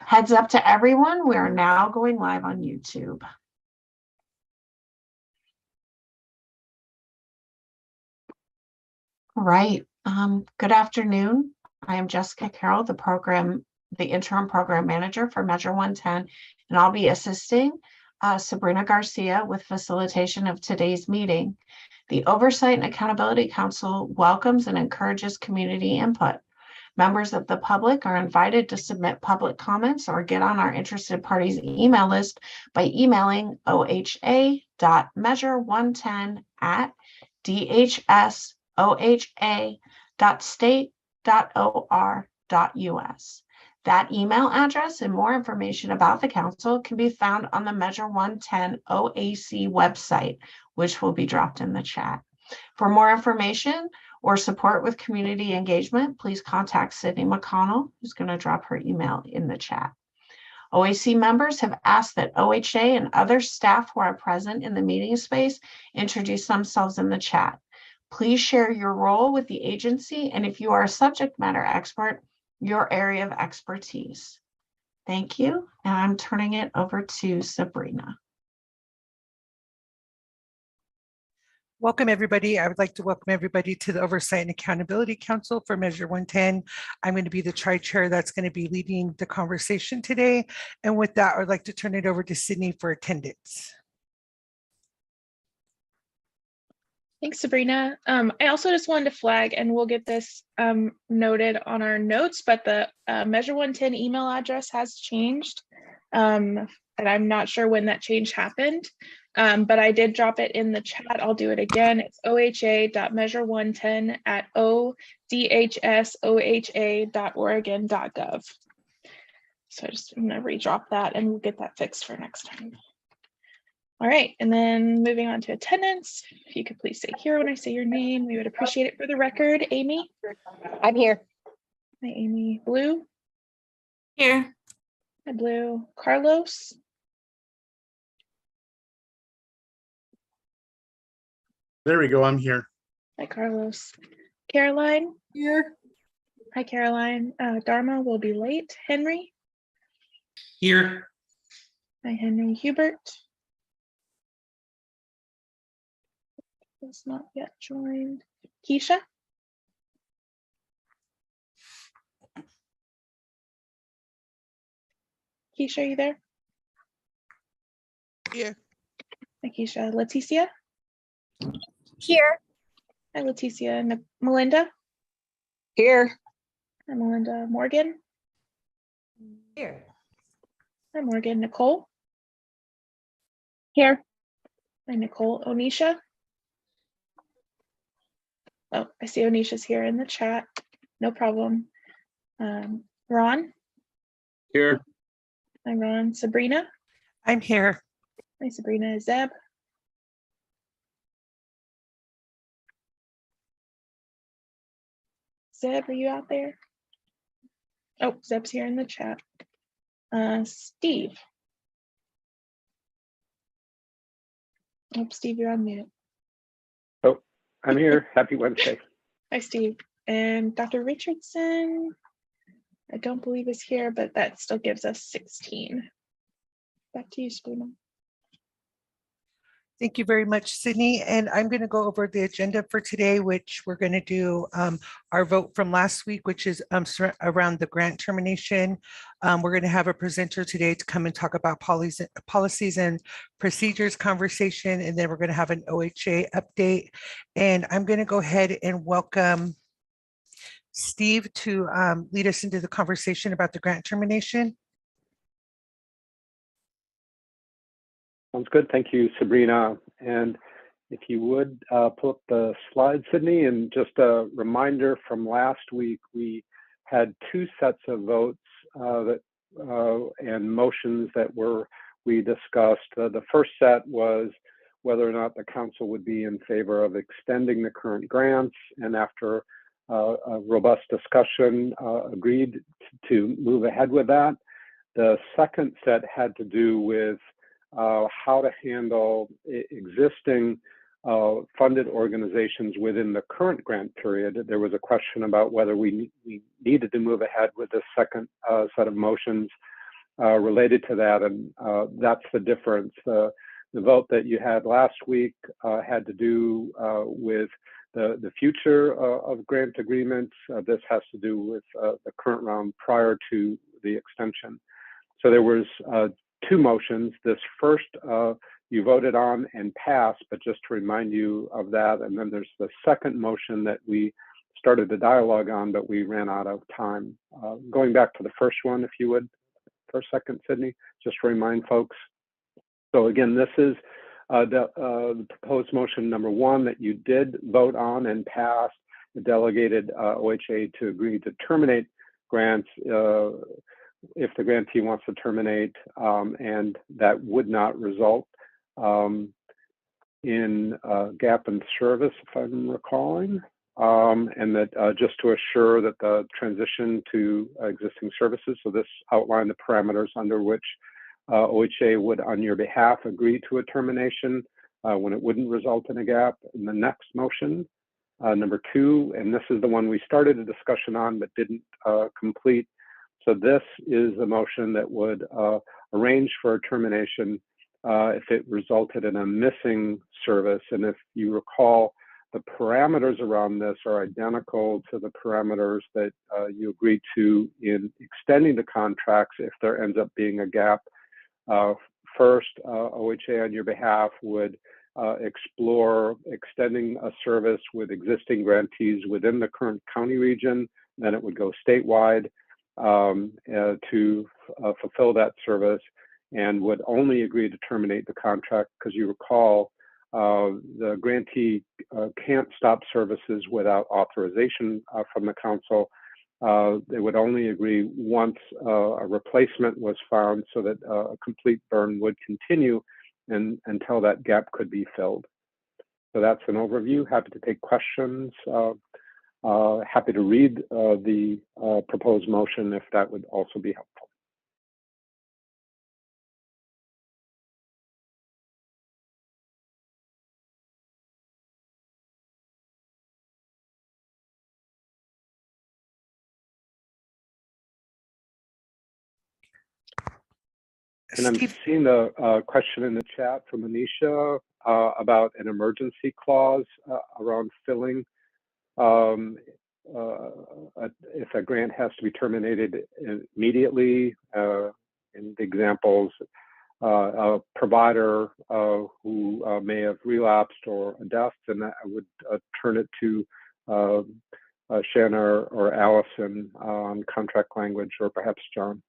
Heads up to everyone, we are now going live on YouTube. All right. Good afternoon. I am Jessica Carroll, the interim program manager for Measure 110, and I'll be assisting Sabrina Garcia with facilitation of today's meeting. The Oversight and Accountability Council welcomes and encourages community input. Members of the public are invited to submit public comments or get on our interested parties email list by emailing oha.measure110@dhsoha.state.or.us. That email address and more information about the council can be found on the Measure 110 OAC website, which will be dropped in the chat. For more information or support with community engagement, please contact Sydney McConnell, who's going to drop her email in the chat. OAC members have asked that OHA and other staff who are present in the meeting space introduce themselves in the chat. Please share your role with the agency, and if you are a subject matter expert, your area of expertise. Thank you, and I'm turning it over to Sabrina. Welcome, everybody. I would like to welcome everybody to the Oversight and Accountability Council for Measure 110. I'm going to be the tri-chair that's going to be leading the conversation today. And with that, I'd like to turn it over to Sydney for attendance. Thanks, Sabrina. I also just wanted to flag, and we'll get this noted on our notes, but the Measure 110 email address has changed. And I'm not sure when that change happened. But I did drop it in the chat. I'll do it again. It's oha.measure110@odhsoha.oregon.gov. So I'm going to redrop that and we'll get that fixed for next time. All right, and then moving on to attendance. If you could please say here when I say your name, we would appreciate it for the record. Amy? I'm here. Hi, Amy. Blue? Here. Hi, Blue. Carlos? There we go. I'm here. Hi, Carlos. Caroline? Here. Hi, Caroline. Dharma will be late. Henry? Here. Hi, Henry. Hubert? Has not yet joined. Keisha? Keisha, are you there? Here. Hi, Keisha. Leticia? Here. Hi, Leticia. Melinda? Here. Hi, Melinda. Morgan? Here. Hi, Morgan. Nicole? Here. Hi, Nicole. Onisha? Oh, I see Onisha's here in the chat. No problem. Ron? Here. Hi, Ron. Sabrina? I'm here. Hi, Sabrina. Zeb? Zeb, are you out there? Oh, Zeb's here in the chat. Steve. Oh, Steve, you're on mute. Oh, I'm here. Happy Wednesday. Hi, Steve. And Dr. Richardson, I don't believe is here, but that still gives us 16. Back to you, Sabrina. Thank you very much, Sydney. And I'm going to go over the agenda for today, which we're going to do our vote from last week, which is around the grant termination. We're going to have a presenter today to come and talk about policies and procedures conversation, and then we're going to have an OHA update. And I'm going to go ahead and welcome Steve to lead us into the conversation about the grant termination. Sounds good. Thank you, Sabrina. And if you would pull up the slide, Sydney, and just a reminder from last week, we had two sets of votes and motions that we discussed. The first set was whether or not the council would be in favor of extending the current grants, and after a robust discussion, agreed to move ahead with that. The second set had to do with how to handle existing funded organizations within the current grant period. There was a question about whether we needed to move ahead with the second set of motions. related to that, and that's the difference. The vote that you had last week had to do with the future of grant agreements. This has to do with the current round prior to the extension. So there was two motions. This first you voted on and passed, but just to remind you of that. And then there's the second motion that we started the dialogue on, but we ran out of time. Going back to the first one, if you would, for a second, Sydney, just to remind folks. So again, this is the proposed motion number one that you did vote on and passed. It delegated OHA to agree to terminate grants if the grantee wants to terminate, and that would not result in gap in service, if I'm recalling, and that just to assure that the transition to existing services. So this outlined the parameters under which OHA would, on your behalf, agree to a termination when it wouldn't result in a gap. In the next motion, number two, and this is the one we started a discussion on but didn't complete. So this is a motion that would arrange for a termination if it resulted in a missing service. And if you recall, the parameters around this are identical to the parameters that you agreed to in extending the contracts if there ends up being a gap. First, OHA on your behalf would explore extending a service with existing grantees within the current county region. Then it would go statewide to fulfill that service, and would only agree to terminate the contract because you recall the grantee can't stop services without authorization from the council. They would only agree once a replacement was found, so that a complete burn would continue until that gap could be filled. So that's an overview. Happy to take questions. Happy to read the proposed motion if that would also be helpful. And I'm Steve, seeing the question in the chat from Anisha about an emergency clause around filling if a grant has to be terminated immediately. In the examples, a provider who may have relapsed or a death, and I would turn it to Shanna or Allison on contract language, or perhaps John.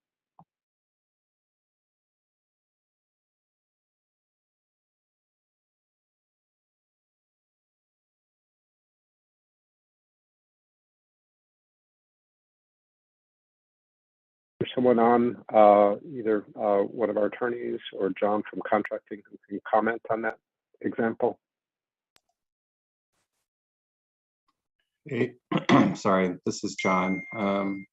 Someone on either one of our attorneys or John from contracting who can comment on that example? Hey, sorry, this is John. I'm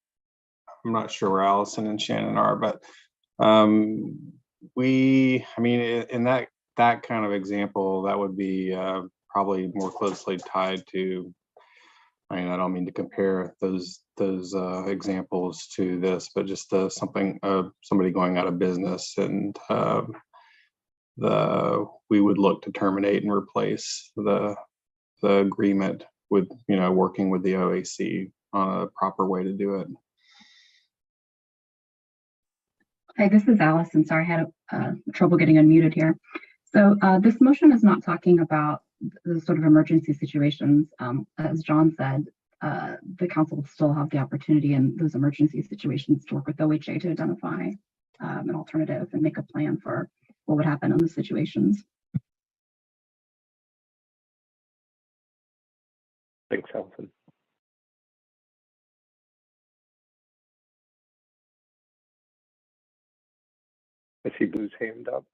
not sure where Allison and Shannon are, but I mean, in that kind of example, that would be probably more closely tied to, I mean, I don't mean to compare those examples to this, but just something somebody going out of business, and we would look to terminate and replace the agreement with, working with the OAC on a proper way to do it. Hi, this is Allison. Sorry, I had trouble getting unmuted here. So this motion is not talking about the sort of emergency situations. As John said, the council will still have the opportunity in those emergency situations to work with OHA to identify an alternative and make a plan for what would happen in those situations. Thanks, Allison. I see Blue's hand up.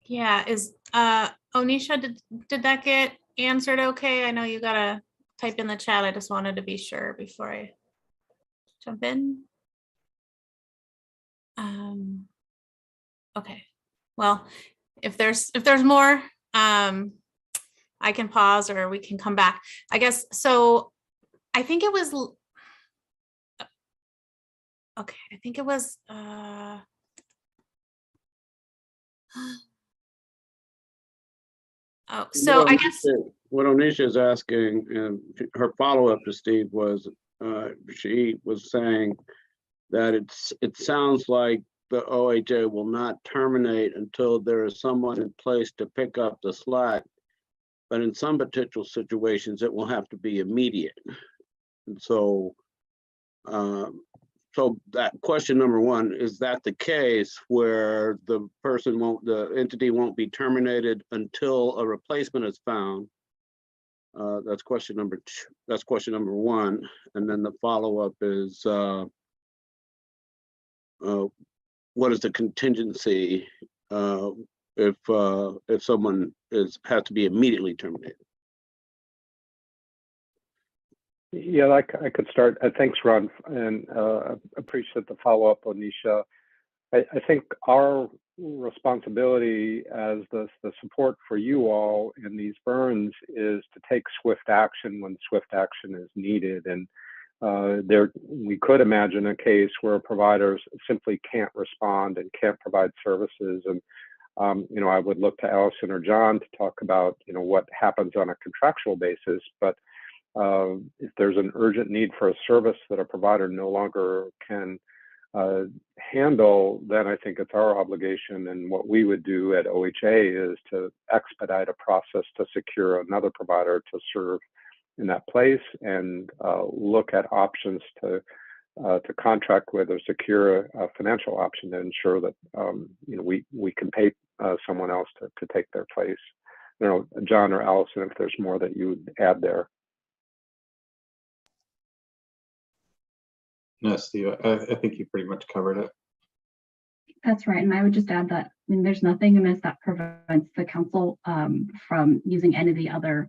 Yeah, is Onisha, did that get answered okay? I know you gotta type in the chat. I just wanted to be sure before I jump in. Okay, well, if there's more, I can pause or we can come back, I guess. So I think it was okay, I think it was, oh, so I guess, What Onisha is asking, and her follow-up to Steve was, she was saying that it sounds like the OHA will not terminate until there is someone in place to pick up the slack. But in some potential situations, it will have to be immediate. And so, so that question number one, is that the case where the entity won't be terminated until a replacement is found? That's question number two. That's question number one. And then the follow-up is, what is the contingency if someone has to be immediately terminated? Yeah, I could start. Thanks, Ron, and appreciate the follow-up, Onisha. I think our responsibility as the support for you all in these burns is to take swift action when swift action is needed. And we could imagine a case where providers simply can't respond and can't provide services. And I would look to Allison or John to talk about what happens on a contractual basis. But if there's an urgent need for a service that a provider no longer can handle, then I think it's our obligation, and what we would do at OHA is to expedite a process to secure another provider to serve in that place, and look at options to contract with or secure a financial option to ensure that we can pay someone else to take their place. John or Allison, if there's more that you would add there. No, Steve, I think you pretty much covered it. That's right. And I would just add that there's nothing in this that prevents the council from using any of the other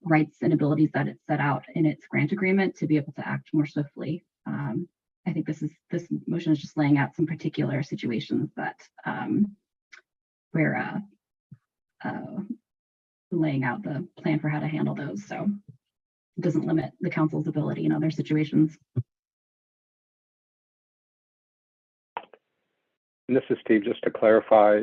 rights and abilities that it set out in its grant agreement to be able to act more swiftly. I think this motion is just laying out some particular situations that we're laying out the plan for how to handle those. So it doesn't limit the council's ability in other situations. And this is Steve, just to clarify,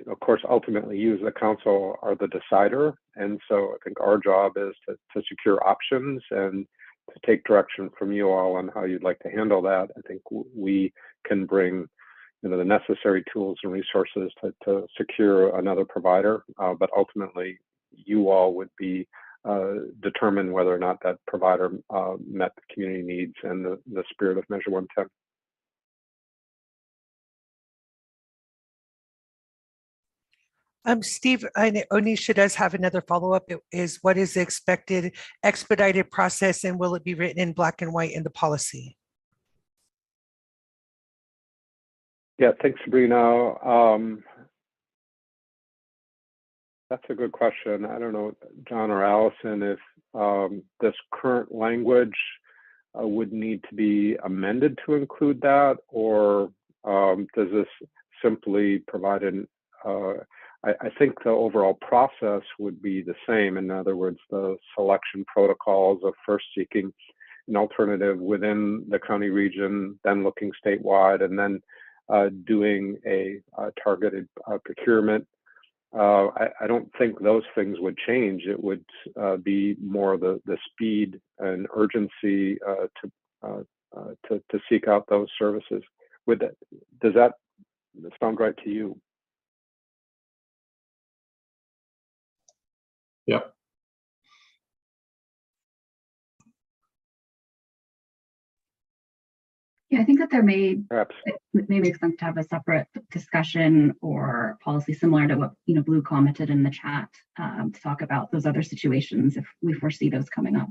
of course, ultimately you as the council are the decider. And so I think our job is to secure options and to take direction from you all on how you'd like to handle that. I think we can bring the necessary tools and resources to secure another provider, but ultimately you all would be determine whether or not that provider met the community needs and the spirit of Measure 110. Steve, Onisha does have another follow-up. What is the expected expedited process, and will it be written in black and white in the policy? Yeah, thanks, Sabrina. That's a good question. I don't know, John or Allison, if this current language would need to be amended to include that, or does this simply provide an I think the overall process would be the same. In other words, the selection protocols of first seeking an alternative within the county region, then looking statewide, and then doing a targeted procurement. I don't think those things would change. It would be more the speed and urgency to seek out those services. Does that sound right to you? Yep. Yeah, I think that Perhaps it may make sense to have a separate discussion or policy similar to what Blue commented in the chat to talk about those other situations if we foresee those coming up.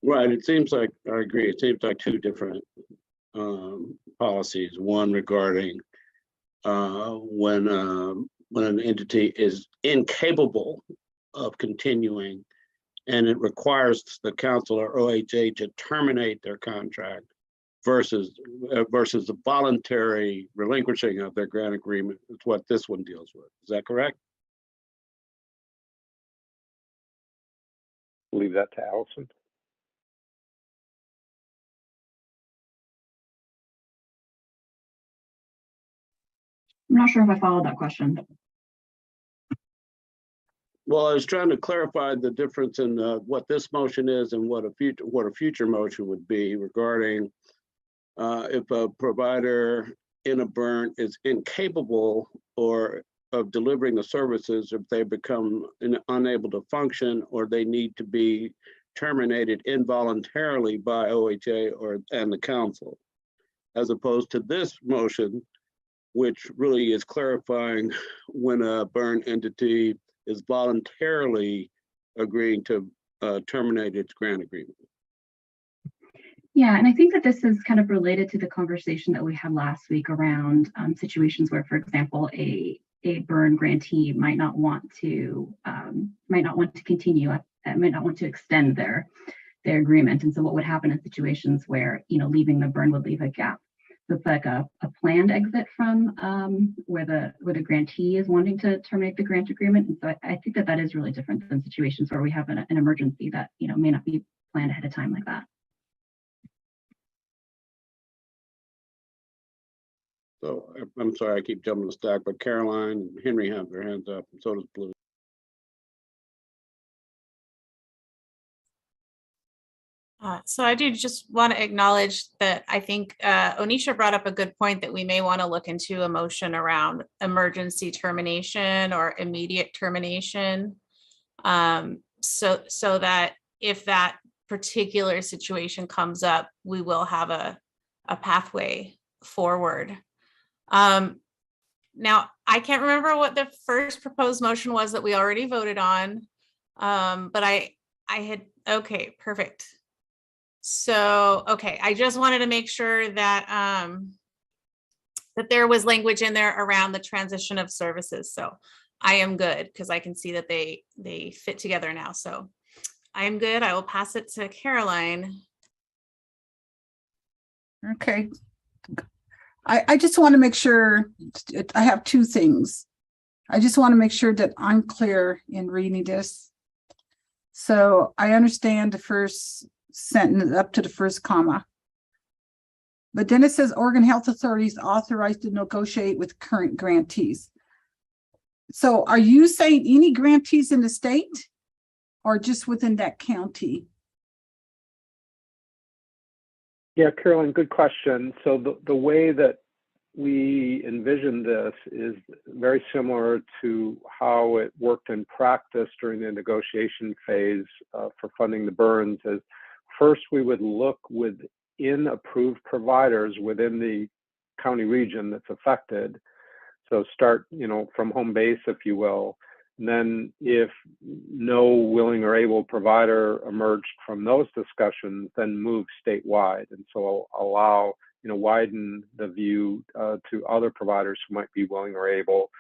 Right, it seems like, I agree, it seems like two different policies. One regarding when an entity is incapable of continuing and it requires the council or OHA to terminate their contract versus the voluntary relinquishing of their grant agreement. Is what this one deals with. Is that correct? leave that to Allison. I'm not sure if I followed that question. Well, I was trying to clarify the difference in what this motion is and what a future motion would be regarding if a provider in a burn is incapable or of delivering the services, if they become unable to function or they need to be terminated involuntarily by OHA and the council, as opposed to this motion, which really is clarifying when a burn entity is voluntarily agreeing to terminate its grant agreement. Yeah, and I think that this is kind of related to the conversation that we had last week around situations where, for example, a burn grantee might not want to continue, might not want to extend their agreement. And so what would happen in situations where, leaving the burn would leave a gap. So it's like a planned exit from where the grantee is wanting to terminate the grant agreement. And so I think that is really different than situations where we have an emergency that, may not be planned ahead of time like that. So I'm sorry, I keep jumping the stack, but Caroline and Henry have their hands up, and so does Blue. So I do just want to acknowledge that I think Onisha brought up a good point that we may want to look into a motion around emergency termination or immediate termination. So that if that particular situation comes up, we will have a pathway forward. Now, I can't remember what the first proposed motion was that we already voted on, but I had, okay, perfect. So, okay, I just wanted to make sure that that there was language in there around the transition of services. So I am good because I can see that they fit together now. So I am good. I will pass it to Caroline. Okay. I just want to make sure, I have two things. I just want to make sure that I'm clear in reading this. So I understand the first sentence up to the first comma. But then it says Oregon Health Authorities authorized to negotiate with current grantees. So are you saying any grantees in the state or just within that county? Yeah, Carolyn, good question. So the way that we envision this is very similar to how it worked in practice during the negotiation phase for funding the burns. Is first we would look within approved providers within the county region that's affected. So start, from home base, if you will. And then if no willing or able provider emerged from those discussions, then move statewide. And so allow, widen the view to other providers who might be willing or able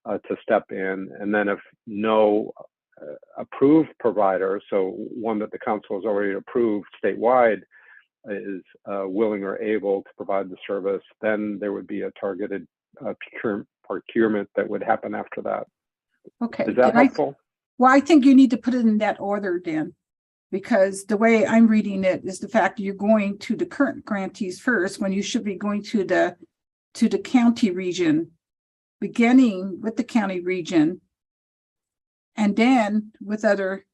to step in. And then if no approved provider, so one that the council has already approved statewide, is willing or able to provide the service, then there would be a targeted procurement that would happen after that. Okay. Is that helpful? Well, I think you need to put it in that order then, because the way I'm reading it is the fact that you're going to the current grantees first when you should be going to the county region, beginning with the county region, and then with other.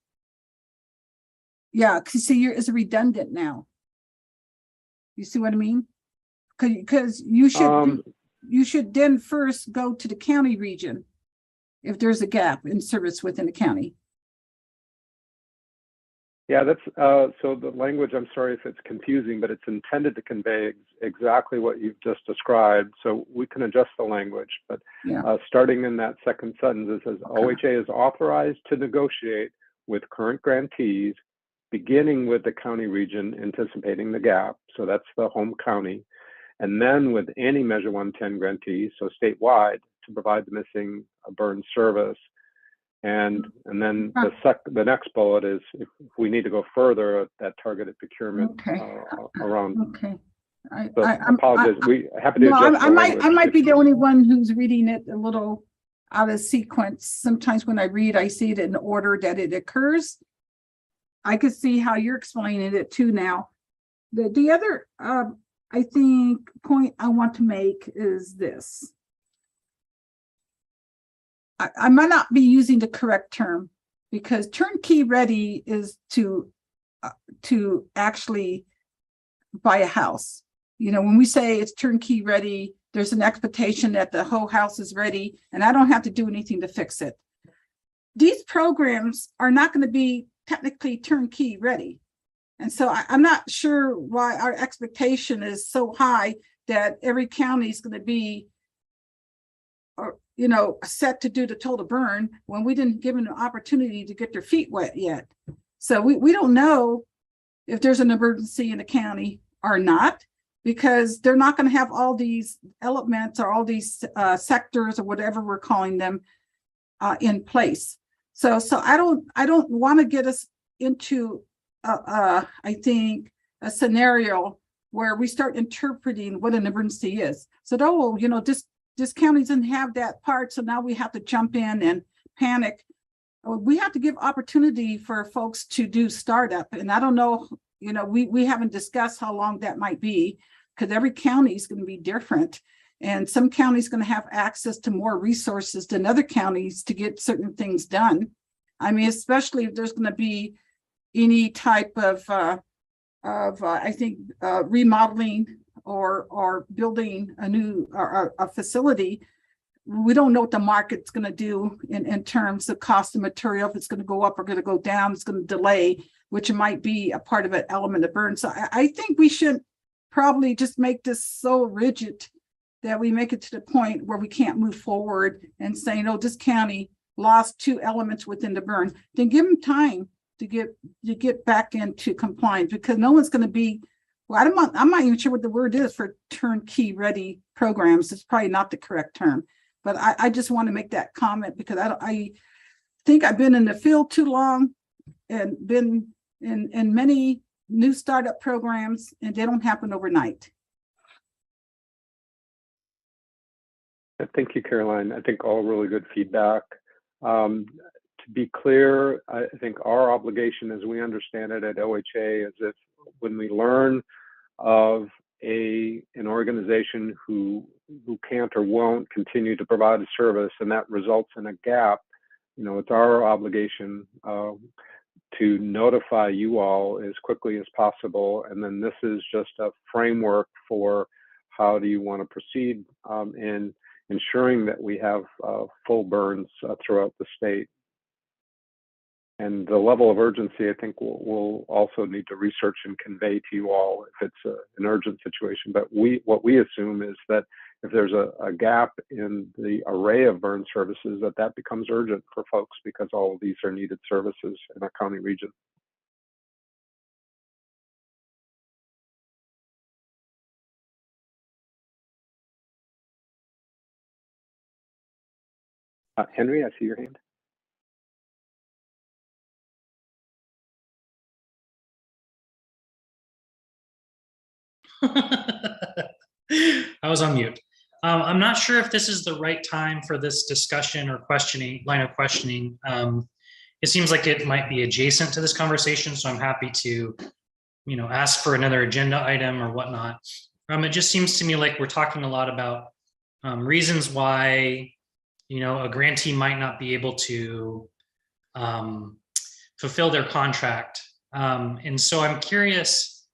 Yeah, because see, it's redundant now. You see what I mean? Because you should then first go to the county region if there's a gap in service within the county. Yeah, that's so the language, I'm sorry if it's confusing, but it's intended to convey exactly what you've just described. So we can adjust the language, but Yeah. Starting in that second sentence, it says OHA is authorized to negotiate with current grantees, beginning with the county region anticipating the gap. So that's the home county. And then with any Measure 110 grantees, so statewide, to provide the missing burn service. And then the next bullet is if we need to go further, that targeted procurement around. Okay. I apologize. We happy to no, adjust I might be the only one who's reading it a little out of sequence. Sometimes when I read, I see it in order that it occurs. I could see how you're explaining it too now. The other, I think, point I want to make is this. I might not be using the correct term, because turnkey ready is to actually buy a house. You know, when we say it's turnkey ready, there's an expectation that the whole house is ready and I don't have to do anything to fix it. These programs are not going to be technically turnkey ready. And so I'm not sure why our expectation is so high that every county is going to be, or, you know, set to do the total burn when we didn't give them an opportunity to get their feet wet yet. So we don't know if there's an emergency in the county or not, because they're not going to have all these elements or all these sectors or whatever we're calling them in place. So I don't want to get us into I think a scenario where we start interpreting what an emergency is. So, oh, you know, this county doesn't have that part, so now we have to jump in and panic. We have to give opportunity for folks to do startup, and I don't know, you know, we haven't discussed how long that might be, because every county is going to be different, and some counties going to have access to more resources than other counties to get certain things done. I mean, especially if there's going to be any type of I think remodeling or building a new a facility. We don't know what the market's going to do in terms of cost of material, if it's going to go up or going to go down, it's going to delay, which might be a part of an element of burn. So I think we should probably just make this so rigid that we make it to the point where we can't move forward and say, no, this county lost 2 elements within the burn. Then give them time to get back into compliance, because no one's going to be, well, I'm not even sure what the word is for turnkey ready programs. It's probably not the correct term, but I just want to make that comment, because I think I've been in the field too long and been in many new startup programs, and they don't happen overnight. Thank you, Caroline. I think all really good feedback. To be clear, I think our obligation, as we understand it at OHA, is if when we learn of an organization who can't or won't continue to provide a service, and that results in a gap, you know, it's our obligation to notify you all as quickly as possible. And then this is just a framework for how do you want to proceed in ensuring that we have full burns throughout the state. And the level of urgency, I think we'll also need to research and convey to you all if it's an urgent situation. But what we assume is that if there's a gap in the array of burn services, that becomes urgent for folks, because all of these are needed services in our county region. Henry, I see your hand. I was on mute. I'm not sure if this is the right time for this discussion or line of questioning. It seems like it might be adjacent to this conversation, so I'm happy to, you know, ask for another agenda item or whatnot. It just seems to me like we're talking a lot about reasons why, you know, a grantee might not be able to fulfill their contract. And so I'm curious,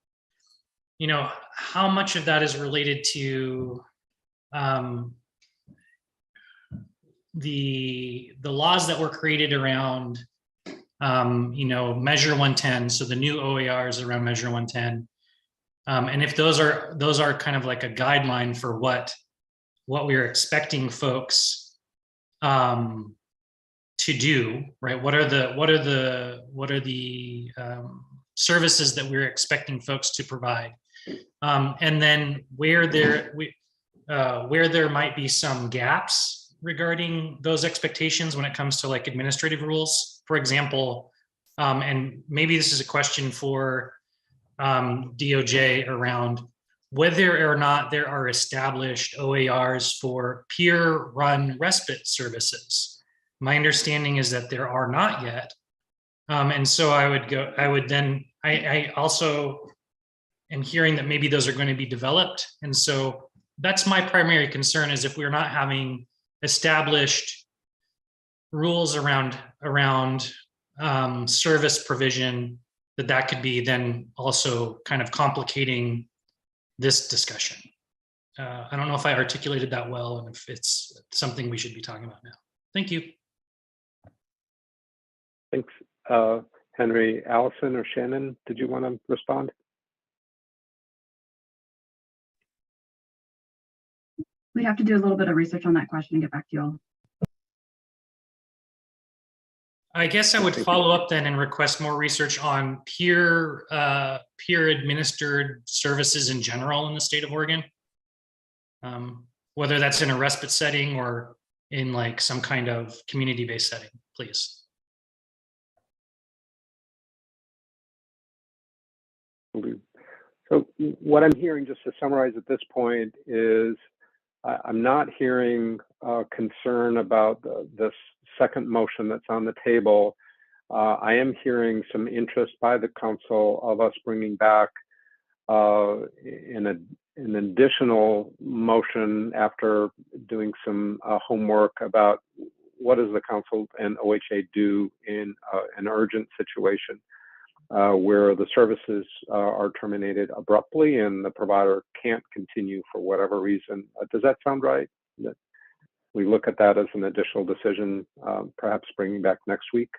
you know, how much of that is related to the laws that were created around, you know, Measure 110, so the new OERs around Measure 110, and if those are kind of like a guideline for what we're expecting folks to do, right? What are the services that we're expecting folks to provide? And then where there might be some gaps regarding those expectations when it comes to like administrative rules, for example, and maybe this is a question for DOJ around whether or not there are established OARs for peer-run respite services. My understanding is that there are not yet. And so I also am hearing that maybe those are going to be developed. And so that's my primary concern, is if we're not having established rules around service provision, that could be then also kind of complicating this discussion. I don't know if I articulated that well and if it's something we should be talking about now. Thank you. Thanks, Henry. Allison or Shannon, did you want to respond? We'd have to do a little bit of research on that question and get back to you all. I guess I would follow up then and request more research on peer administered services in general in the state of Oregon. Whether that's in a respite setting or in like some kind of community-based setting, please. So what I'm hearing, just to summarize at this point, is I'm not hearing concern about this second motion that's on the table. I am hearing some interest by the council of us bringing back an additional motion after doing some homework about what does the council and OHA do in an urgent situation where the services are terminated abruptly and the provider can't continue for whatever reason. Does that sound right? That we look at that as an additional decision, perhaps bringing back next week?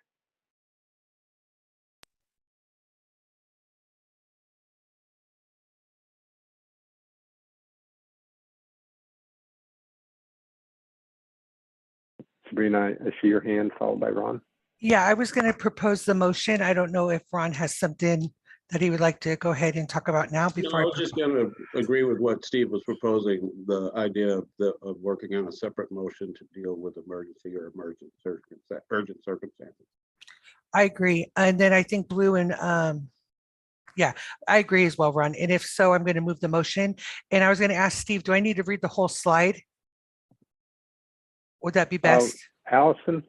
Sabrina, I see your hand, followed by Ron. Yeah, I was going to propose the motion. I don't know if Ron has something that he would like to go ahead and talk about now before I was just going to agree with what Steve was proposing, the idea of working on a separate motion to deal with emergency or urgent circumstances. I agree. And then I think Blue and yeah, I agree as well, Ron. And if so, I'm going to move the motion. And I was going to ask Steve, do I need to read the whole slide? Would that be best? Allison?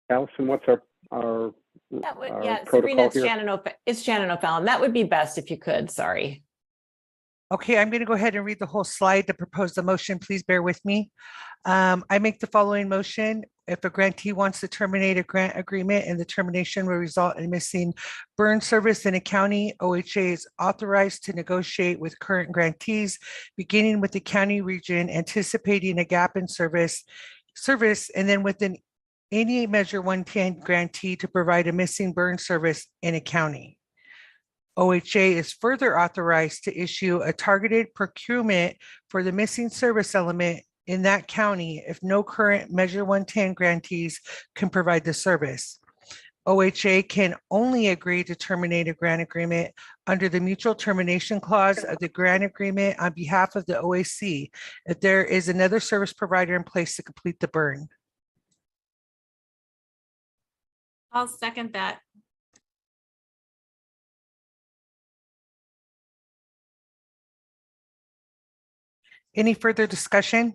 Allison, what's our that would, our yeah, protocol Sabrina, here? it's Shannon O'Fallon. That would be best if you could, sorry. Okay, I'm going to go ahead and read the whole slide to propose the motion. Please bear with me. I make the following motion. If a grantee wants to terminate a grant agreement and the termination will result in missing burn service in a county, OHA is authorized to negotiate with current grantees, beginning with the county region, anticipating a gap in service, and then within any Measure 110 grantee to provide a missing burn service in a county. OHA is further authorized to issue a targeted procurement for the missing service element in that county if no current Measure 110 grantees can provide the service. OHA can only agree to terminate a grant agreement under the mutual termination clause of the grant agreement on behalf of the OAC if there is another service provider in place to complete the burn. I'll second that. Any further discussion?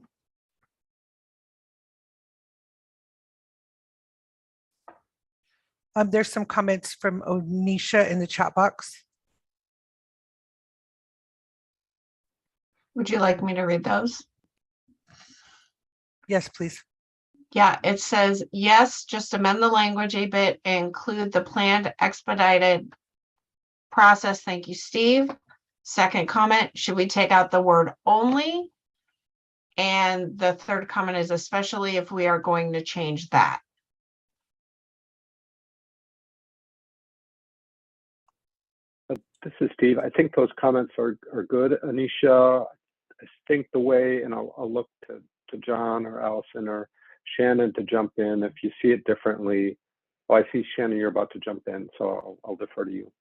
There's some comments from Onisha in the chat box. Would you like me to read those? Yes, please. Yeah, it says, yes, just amend the language a bit and include the planned expedited process. Thank you, Steve. Second comment, should we take out the word only? And the third comment is especially if we are going to change that. This is Steve. I think those comments are good, Anisha. I think the way, and I'll look to John or Allison or Shannon to jump in if you see it differently. Oh, I see Shannon, you're about to jump in, so I'll defer to you.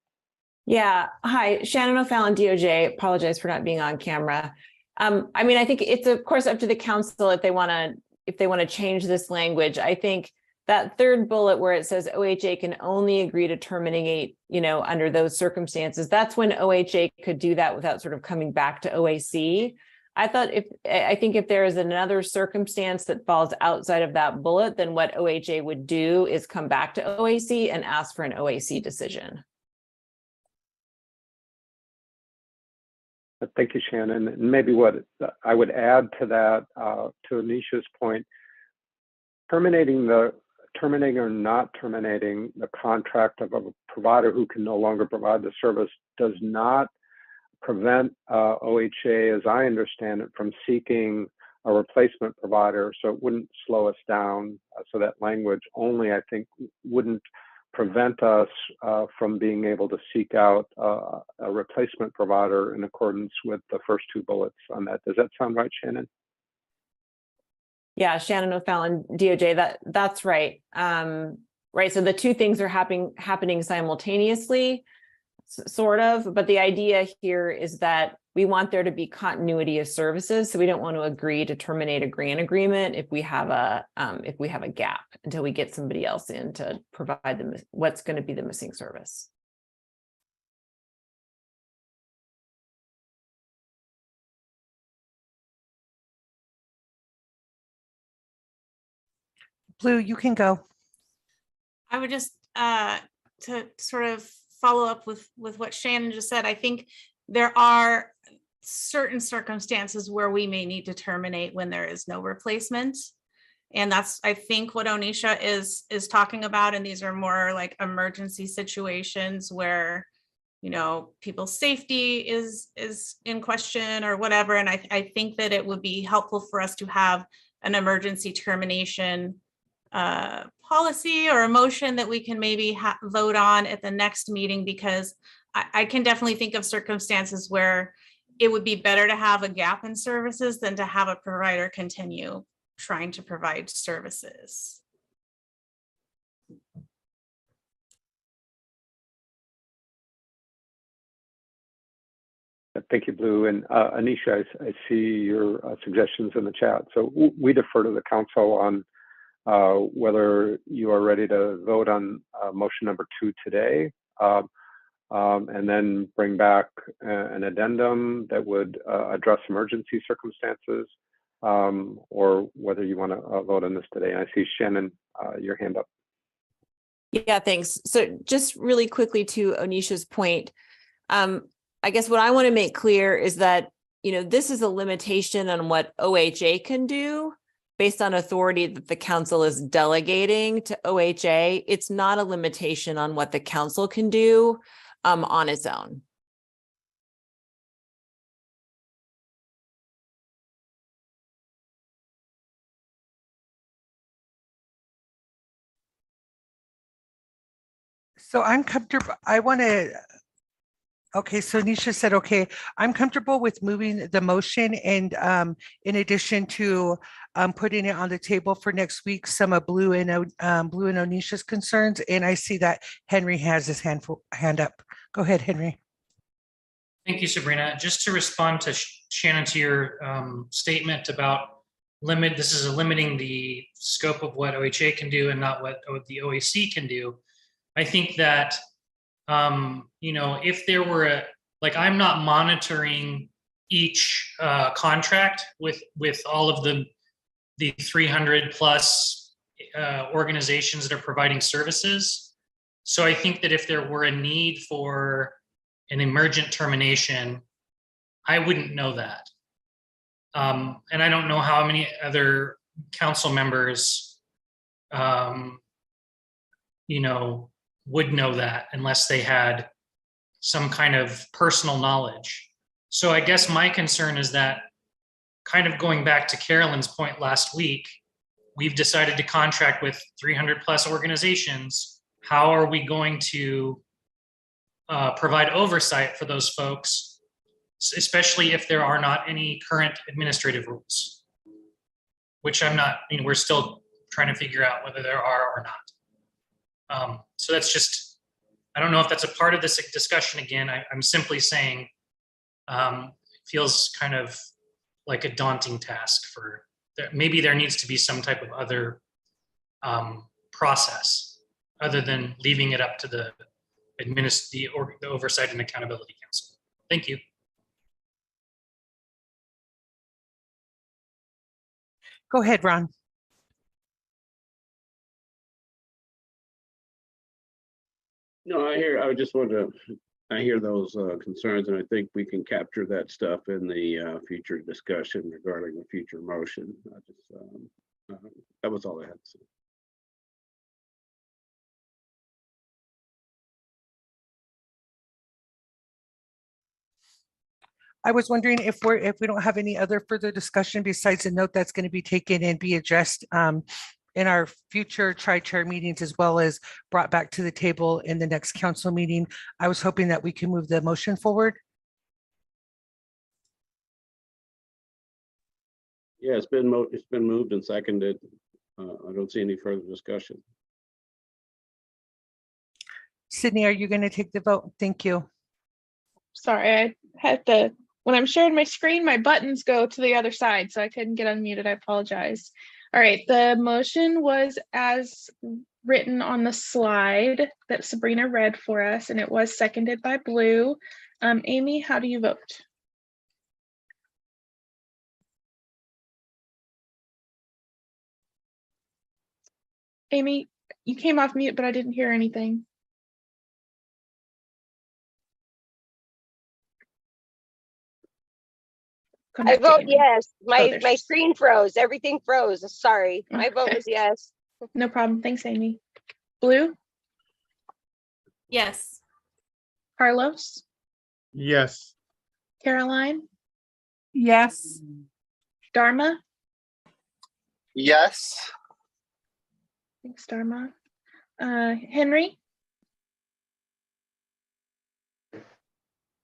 Yeah, hi, Shannon O'Fallon, DOJ. Apologize for not being on camera. I mean, I think it's of course up to the council if they want to change this language. I think that third bullet where it says OHA can only agree to terminate, under those circumstances, that's when OHA could do that without sort of coming back to OAC. I think if there is another circumstance that falls outside of that bullet, then what OHA would do is come back to OAC and ask for an OAC decision. Thank you, Shannon. And maybe what I would add to that, to Anisha's point, terminating or not terminating the contract of a provider who can no longer provide the service does not prevent OHA, as I understand it, from seeking a replacement provider. So it wouldn't slow us down. So that language only, I think, wouldn't prevent us from being able to seek out a replacement provider in accordance with the first two bullets on that. Does that sound right, Shannon? Yeah, Shannon O'Fallon, DOJ, that's right. Right, so the two things are happening simultaneously, sort of, but the idea here is that we want there to be continuity of services, so we don't want to agree to terminate a grant agreement if we have a gap until we get somebody else in to provide them what's going to be the missing service. Blue, you can go. I would just to sort of follow up with what Shannon just said. I think there are certain circumstances where we may need to terminate when there is no replacement. And that's, I think, what Onisha is talking about. And these are more like emergency situations where, you know, people's safety is in question or whatever. And I think that it would be helpful for us to have an emergency termination policy or a motion that we can maybe vote on at the next meeting, because I can definitely think of circumstances where it would be better to have a gap in services than to have a provider continue trying to provide services. Thank you, Blue. And Anisha, I see your suggestions in the chat. So we defer to the council on whether you are ready to vote on motion number 2 today, and then bring back an addendum that would address emergency circumstances, or whether you want to vote on this today. And I see Shannon, your hand up. Yeah, thanks. So just really quickly to Onisha's point, I guess what I want to make clear is that, you know, this is a limitation on what OHA can do based on authority that the council is delegating to OHA. It's not a limitation on what the council can do on its own. So I'm comfortable. Okay, so Nisha said, okay, I'm comfortable with moving the motion, and in addition to putting it on the table for next week, some of Blue and Onisha's concerns. And I see that Henry has his hand up. Go ahead, Henry. Thank you, Sabrina. Just to respond to Shannon, to your statement about this is limiting the scope of what OHA can do and not what the OAC can do. I think that you know, if there were I'm not monitoring each contract with all of the 300 plus organizations that are providing services. So I think that if there were a need for an emergent termination, I wouldn't know that. And I don't know how many other council members, you know, would know that unless they had some kind of personal knowledge. So I guess my concern is that, kind of going back to Carolyn's point last week, we've decided to contract with 300 plus organizations. How are we going to provide oversight for those folks, especially if there are not any current administrative rules, which I'm not, you know, we're still trying to figure out whether there are or not. So that's just, I don't know if that's a part of this discussion. Again, I'm simply saying it feels kind of like a daunting task for, maybe there needs to be some type of other process other than leaving it up to the Oversight and Accountability Council. Thank you. Go ahead, Ron. No, I just want to, I hear those concerns, and I think we can capture that stuff in the future discussion regarding the future motion. That was all I had to say. I was wondering if we don't have any other further discussion besides a note that's going to be taken and be addressed in our future tri-chair meetings, as well as brought back to the table in the next council meeting. I was hoping that we can move the motion forward. Yeah, it's been moved and seconded. I don't see any further discussion. Sydney, are you going to take the vote? Thank you. Sorry, I had to, when I'm sharing my screen, my buttons go to the other side, so I couldn't get unmuted. I apologize. All right, the motion was as written on the slide that Sabrina read for us, and it was seconded by Blue. Amy, how do you vote? Amy, you came off mute, but I didn't hear anything. I vote yes. My there she is. screen froze. Everything froze. Sorry. My vote Okay. was yes. No problem. Thanks, Amy. Blue, Yes. Carlos, Yes. Caroline, Yes. Dharma. Yes. Thanks, Dharma. Henry,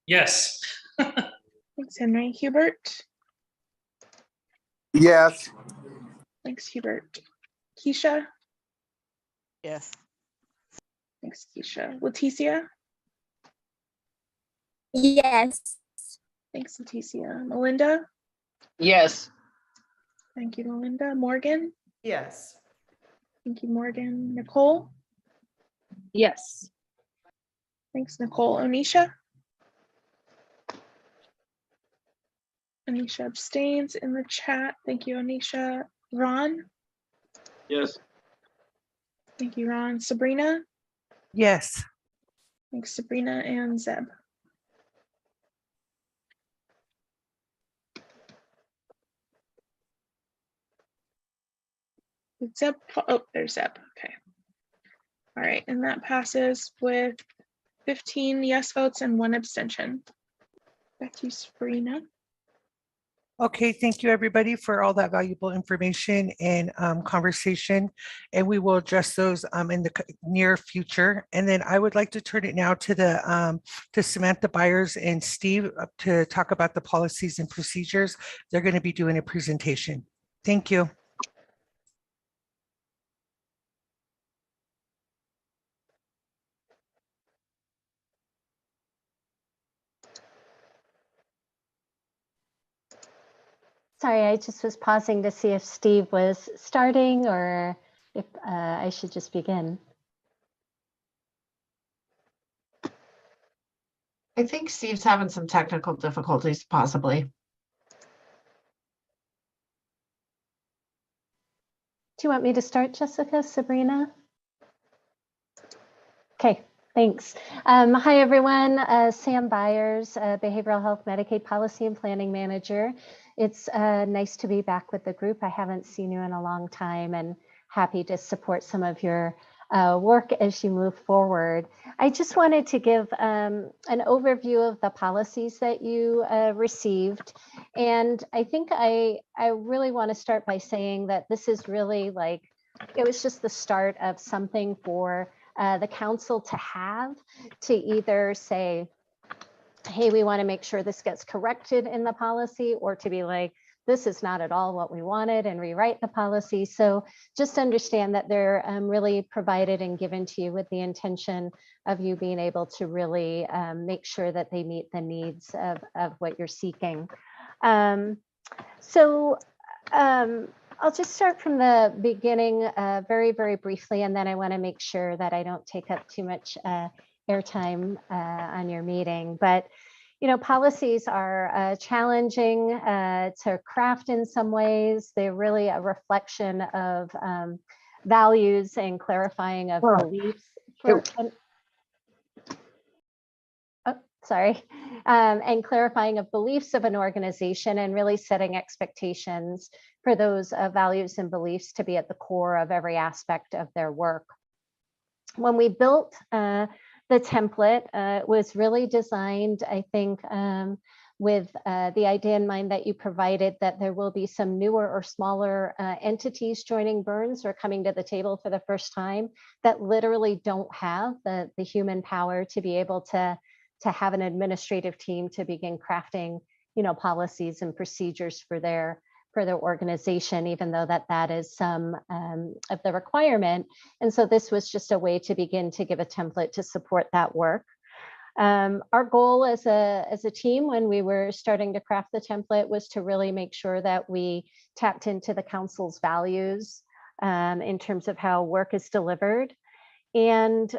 Yes. thanks, Henry. Hubert, Yes. thanks, Hubert. Keisha, Yes. thanks, Keisha. Leticia, Yes. thanks, Leticia. Melinda, Yes. thank you, Melinda. Morgan, Yes. thank you, Morgan. Nicole, Yes. thanks, Nicole. Onisha, Anisha abstains in the chat. Thank you, Anisha. Ron, Yes. thank you, Ron. Sabrina, Yes. thanks, Sabrina. And Zeb. Did Zeb, oh, there's Zeb. Okay. All right, and that passes with 15 yes votes and 1 abstention. Back to you, Sabrina. Okay, thank you, everybody, for all that valuable information and conversation. And we will address those in the near future. And then I would like to turn it now to to Samantha Byers and Steve to talk about the policies and procedures. They're going to be doing a presentation. Thank you. Sorry, I just was pausing to see if Steve was starting or if I should just begin. I think Steve's having some technical difficulties, possibly. Do you want me to start, Jessica, Sabrina? Okay, thanks. Hi, everyone. Sam Byers, Behavioral Health Medicaid Policy and Planning Manager. It's nice to be back with the group. I haven't seen you in a long time and happy to support some of your work as you move forward. I just wanted to give an overview of the policies that you received. And I think I really want to start by saying that this is really like, it was just the start of something for the council to have to either say, hey, we want to make sure this gets corrected in the policy, or to be like, this is not at all what we wanted, and rewrite the policy. So just understand that they're really provided and given to you with the intention of you being able to really make sure that they meet the needs of what you're seeking. I'll just start from the beginning very, very briefly, and then I want to make sure that I don't take up too much airtime on your meeting. But policies are challenging to craft in some ways. They're really a reflection of values and clarifying of beliefs. And clarifying of beliefs of an organization and really setting expectations for those values and beliefs to be at the core of every aspect of their work. When we built the template, it was really designed, I think, with the idea in mind that you provided that there will be some newer or smaller entities joining Burns or coming to the table for the first time that literally don't have the human power to be able to have an administrative team to begin crafting, policies and procedures for their organization, even though that is some of the requirement. And so this was just a way to begin to give a template to support that work. Our goal as a team when we were starting to craft the template was to really make sure that we tapped into the council's values in terms of how work is delivered. And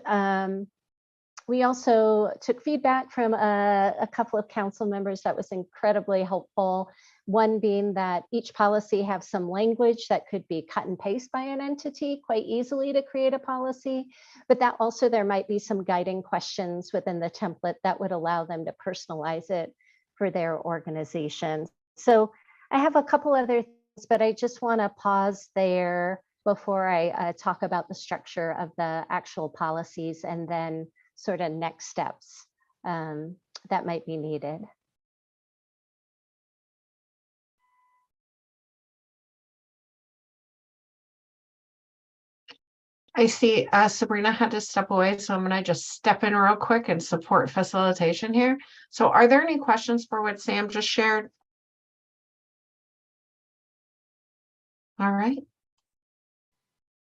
we also took feedback from a couple of council members that was incredibly helpful. One being that each policy have some language that could be cut and paste by an entity quite easily to create a policy, but that also there might be some guiding questions within the template that would allow them to personalize it for their organization. So I have a couple other things, but I just want to pause there before I talk about the structure of the actual policies and then sort of next steps that might be needed. I see Sabrina had to step away, so I'm going to just step in real quick and support facilitation here. So are there any questions for what Sam just shared? All right.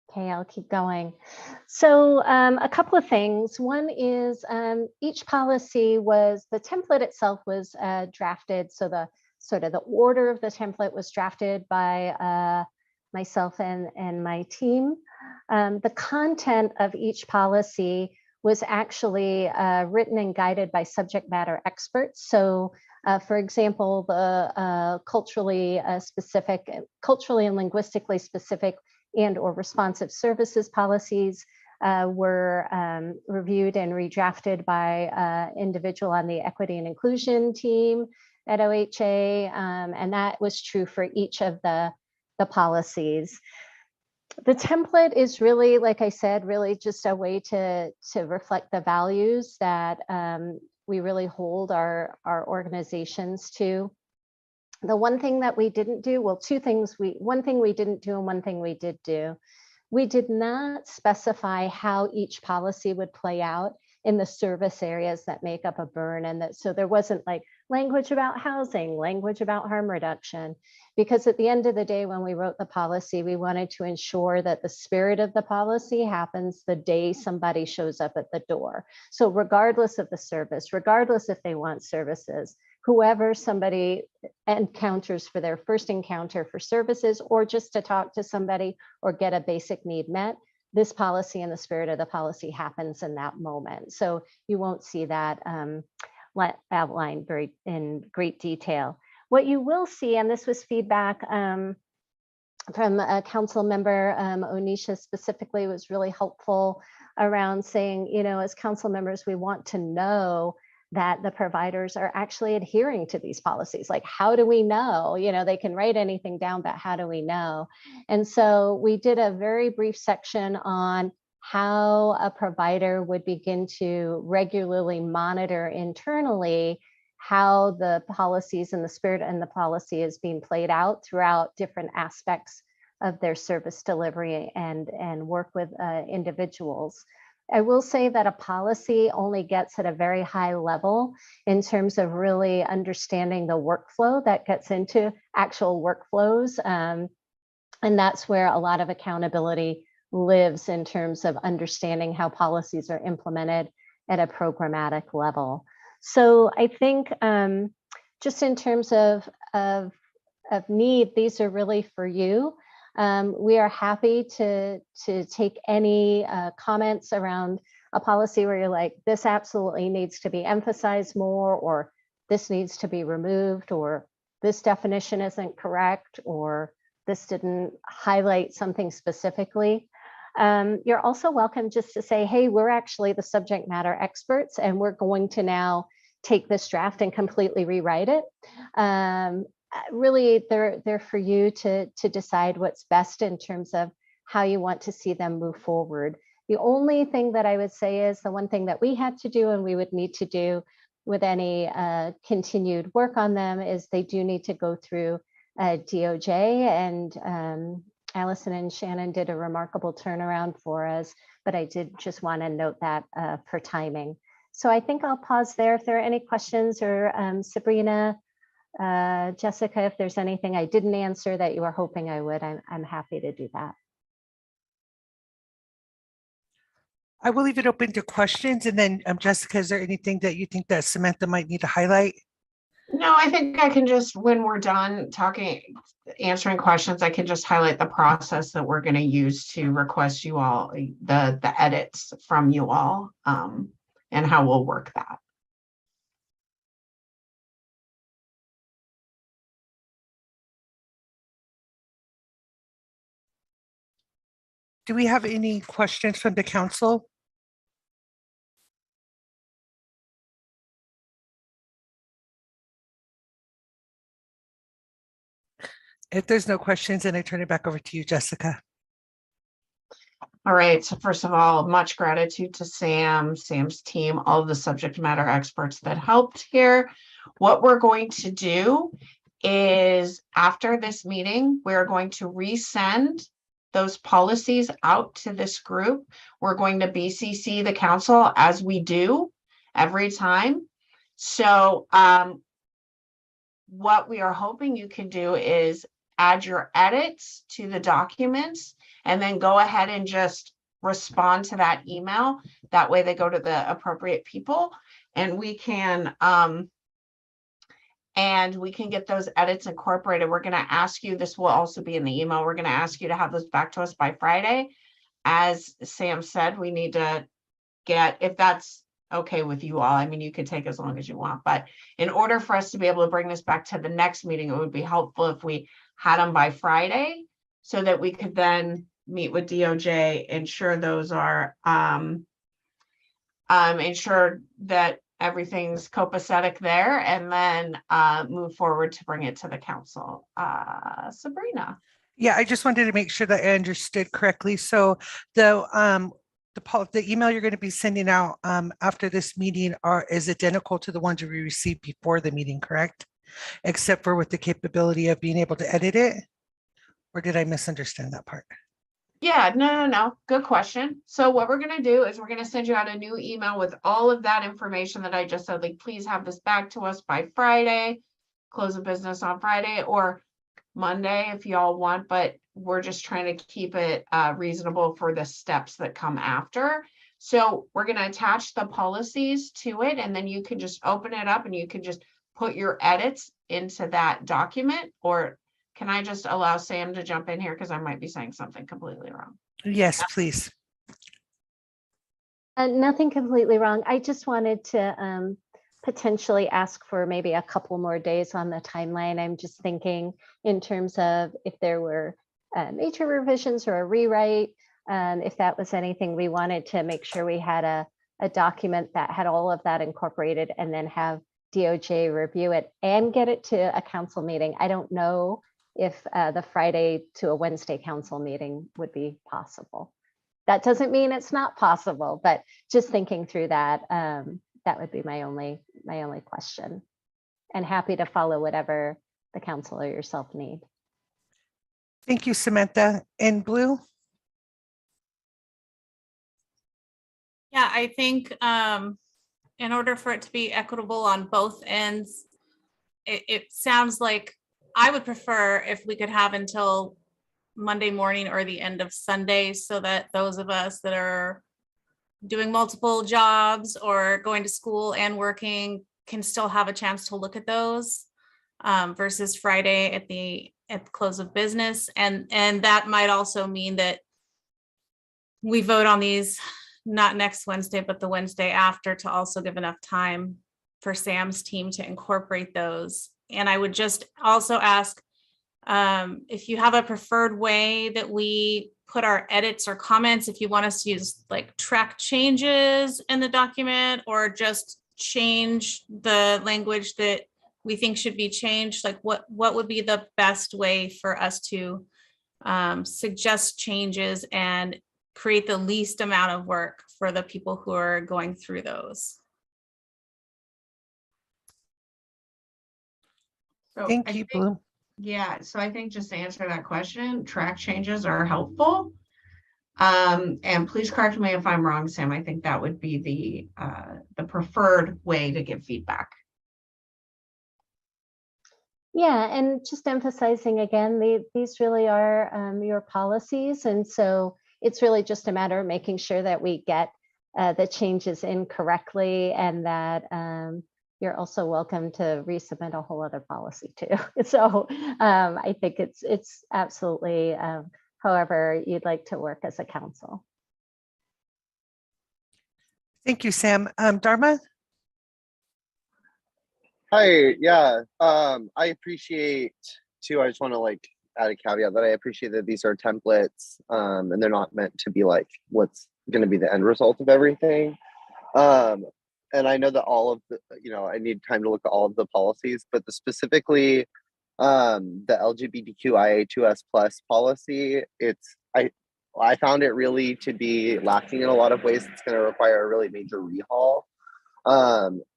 Okay, I'll keep going. So a couple of things. One is each policy was, the template itself was drafted. So the sort of the order of the template was drafted by myself and my team. The content of each policy was actually written and guided by subject matter experts. So for example, the culturally and linguistically specific and or responsive services policies were reviewed and redrafted by individual on the equity and inclusion team at OHA, and that was true for each of the policies. The template is really, like I said, really just a way to reflect the values that we really hold our organizations to. The one thing that we didn't do, well, two things, one thing we didn't do and one thing we did do. We did not specify how each policy would play out in the service areas that make up a burn. And that, so there wasn't like language about housing, language about harm reduction, because at the end of the day, when we wrote the policy, we wanted to ensure that the spirit of the policy happens the day somebody shows up at the door. So regardless of the service, regardless if they want services, whoever somebody encounters for their first encounter for services or just to talk to somebody or get a basic need met, this policy and the spirit of the policy happens in that moment. So you won't see that outlined in great detail. What you will see, and this was feedback from a council member, Onisha specifically, was really helpful around saying, as council members, we want to know that the providers are actually adhering to these policies. Like, how do we know? They can write anything down, but how do we know? And so we did a very brief section on how a provider would begin to regularly monitor internally how the policies and the spirit and the policy is being played out throughout different aspects of their service delivery and work with individuals. I will say that a policy only gets at a very high level in terms of really understanding the workflow that gets into actual workflows. And that's where a lot of accountability lives in terms of understanding how policies are implemented at a programmatic level. So I think just in terms of need, these are really for you. We are happy to take any comments around a policy where you're like, this absolutely needs to be emphasized more, or this needs to be removed, or this definition isn't correct, or this didn't highlight something specifically. You're also welcome just to say, hey, we're actually the subject matter experts, and we're going to now take this draft and completely rewrite it. Really, they're for you to decide what's best in terms of how you want to see them move forward. The only thing that I would say is the one thing that we had to do and we would need to do with any continued work on them is they do need to go through DOJ, and Allison and Shannon did a remarkable turnaround for us, but I did just want to note that for timing. So I think I'll pause there. If there are any questions, or Sabrina, Jessica, if there's anything I didn't answer that you were hoping I would, I'm happy to do that. I will leave it open to questions, and then Jessica, is there anything that you think that Samantha might need to highlight? No, I think I can just, when we're done talking, answering questions, I can just highlight the process that we're going to use to request you all the edits from you all, and how we'll work that. Do we have any questions from the council? If there's no questions, then I turn it back over to you, Jessica. All right, so first of all, much gratitude to Sam's team, all of the subject matter experts that helped here. What we're going to do is, after this meeting, we're going to resend those policies out to this group. We're going to BCC the council, as we do every time. So what we are hoping you can do is add your edits to the documents, and then go ahead and just respond to that email. That way they go to the appropriate people, and we can get those edits incorporated. We're going to ask you, this will also be in the email, we're going to ask you to have those back to us by Friday. As Sam said, we need to get, if that's okay with you all, I mean, you could take as long as you want, but in order for us to be able to bring this back to the next meeting, it would be helpful if we had them by Friday, so that we could then meet with DOJ, ensure those are ensure that everything's copacetic there, and then move forward to bring it to the council. Sabrina. Yeah, I just wanted to make sure that I understood correctly. So the email you're going to be sending out after this meeting is identical to the ones we received before the meeting, correct? Except for with the capability of being able to edit it? Or did I misunderstand that part? Yeah, no. Good question. So what we're going to do is we're going to send you out a new email with all of that information that I just said, like, please have this back to us by Friday, close of business on Friday or Monday if y'all want, but we're just trying to keep it reasonable for the steps that come after. So we're going to attach the policies to it, and then you can just open it up and you can just put your edits into that document. Or can I just allow Sam to jump in here, because I might be saying something completely wrong? Yes, please. Nothing completely wrong. I just wanted to potentially ask for maybe a couple more days on the timeline. I'm just thinking in terms of if there were major revisions or a rewrite, if that was anything we wanted to make sure we had a document that had all of that incorporated, and then have DOJ review it and get it to a council meeting. I don't know if the Friday to a Wednesday council meeting would be possible. That doesn't mean it's not possible, but just thinking through that, that would be my only question. And happy to follow whatever the council or yourself need. Thank you, Samantha. And Blue? Yeah, I think in order for it to be equitable on both ends, it sounds like I would prefer if we could have until Monday morning or the end of Sunday, so that those of us that are doing multiple jobs or going to school and working can still have a chance to look at those, versus Friday at the close of business. And that might also mean that we vote on these not next Wednesday, but the Wednesday after, to also give enough time for Sam's team to incorporate those. And I would just also ask if you have a preferred way that we put our edits or comments, if you want us to use like track changes in the document, or just change the language that we think should be changed, like what would be the best way for us to suggest changes and create the least amount of work for the people who are going through those? So Thank I you, think- Bloom. Yeah, so I think just to answer that question, track changes are helpful. And please correct me if I'm wrong, Sam. I think that would be the preferred way to give feedback. Yeah, and just emphasizing again, these really are your policies. And so it's really just a matter of making sure that we get the changes in correctly, and that you're also welcome to resubmit a whole other policy too. So I think it's absolutely however you'd like to work as a council. Thank you, Sam. Dharma? Hi, yeah, I appreciate too, I just want to like add a caveat that I appreciate that these are templates, and they're not meant to be like what's going to be the end result of everything. And I know that all of the, I need time to look at all of the policies, but specifically the LGBTQIA2S plus policy, I found it really to be lacking in a lot of ways. It's going to require a really major rehaul.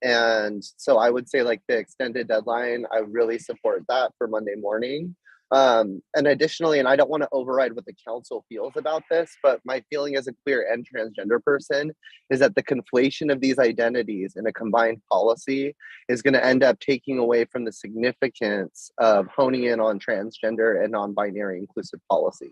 And so I would say like the extended deadline, I really support that for Monday morning. And additionally, and I don't want to override what the council feels about this, but my feeling as a queer and transgender person is that the conflation of these identities in a combined policy is going to end up taking away from the significance of honing in on transgender and non-binary inclusive policies.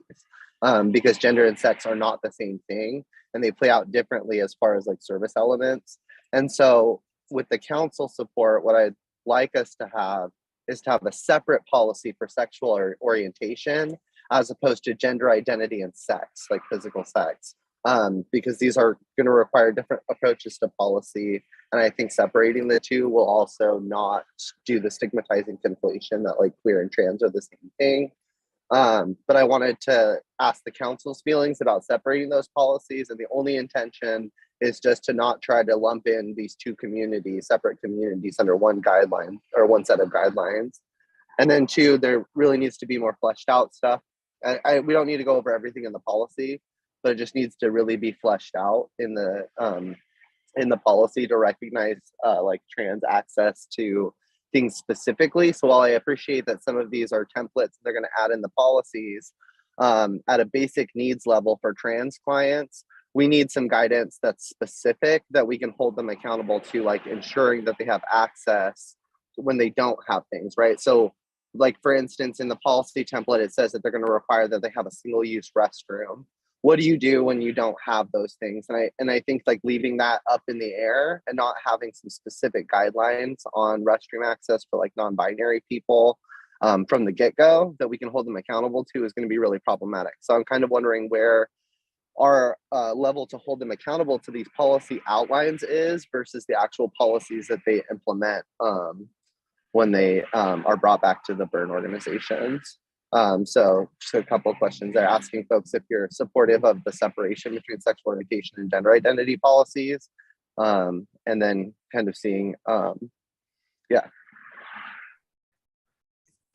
Because gender and sex are not the same thing, and they play out differently as far as like service elements. And so with the council support, what I'd like us to have is to have a separate policy for sexual orientation as opposed to gender identity and sex, like physical sex, because these are going to require different approaches to policy. And I think separating the two will also not do the stigmatizing conflation that like queer and trans are the same thing. But I wanted to ask the council's feelings about separating those policies, and the only intention is just to not try to lump in these two communities, separate communities, under one guideline or one set of guidelines. And then two, there really needs to be more fleshed out stuff. We don't need to go over everything in the policy, but it just needs to really be fleshed out in the policy to recognize like trans access to things specifically. So while I appreciate that some of these are templates they're going to add in the policies, at a basic needs level for trans clients, we need some guidance that's specific that we can hold them accountable to, like ensuring that they have access when they don't have things, right? So like, for instance, in the policy template, it says that they're going to require that they have a single-use restroom. What do you do when you don't have those things? And I think like leaving that up in the air and not having some specific guidelines on restroom access for like non-binary people from the get-go that we can hold them accountable to is going to be really problematic. So I'm kind of wondering where our level to hold them accountable to these policy outlines is versus the actual policies that they implement when they are brought back to the burn organizations. So just a couple of questions there, asking folks if you're supportive of the separation between sexual orientation and gender identity policies, and then kind of seeing, yeah.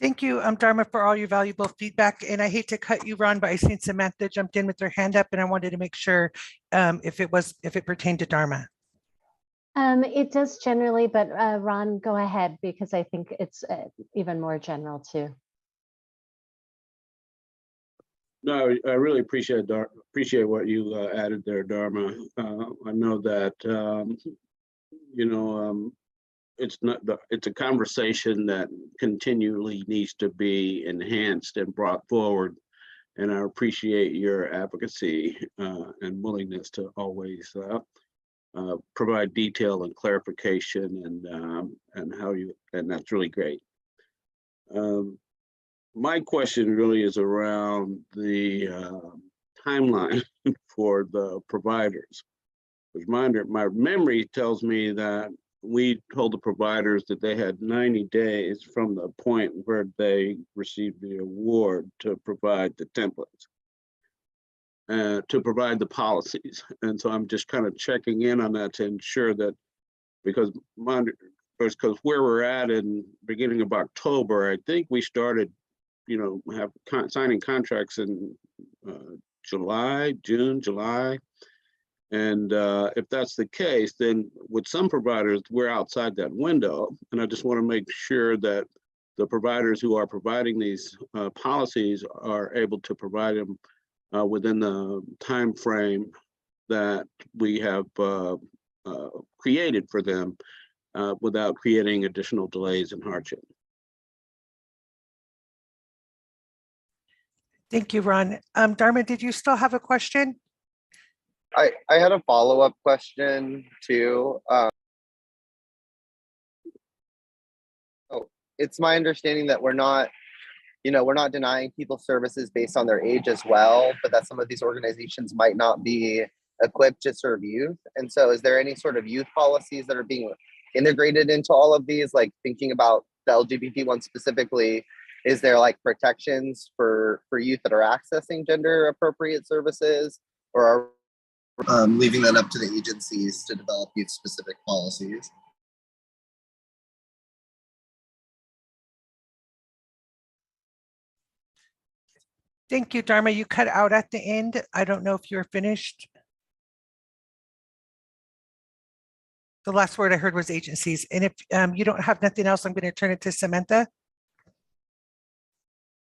Thank you, Dharma, for all your valuable feedback. And I hate to cut you, Ron, but I seen Samantha jumped in with her hand up, and I wanted to make sure if it pertained to Dharma. It does generally, but Ron, go ahead, because I think it's even more general too. No, I really appreciate what you added there, Dharma. I know that it's a conversation that continually needs to be enhanced and brought forward, and I appreciate your advocacy and willingness to always provide detail and clarification, and that's really great. My question really is around the timeline for the providers. My memory tells me that we told the providers that they had 90 days from the point where they received the award to provide the templates, to provide the policies. And so I'm just kind of checking in on that to ensure that, because where we're at in beginning of October, I think we started, signing contracts in June, July. And if that's the case, then with some providers, we're outside that window. And I just want to make sure that the providers who are providing these policies are able to provide them within the time frame that we have created for them without creating additional delays and hardship. Thank you, Ron. Dharma, did you still have a question? I had a follow-up question too. It's my understanding that we're not denying people services based on their age as well, but that some of these organizations might not be equipped to serve youth. And so is there any sort of youth policies that are being integrated into all of these, like thinking about the LGBT one specifically? Is there like protections for youth that are accessing gender appropriate services, or are leaving that up to the agencies to develop youth specific policies? Thank you, Dharma. You cut out at the end. I don't know if you're finished. The last word I heard was agencies. And if you don't have nothing else, I'm going to turn it to Samantha.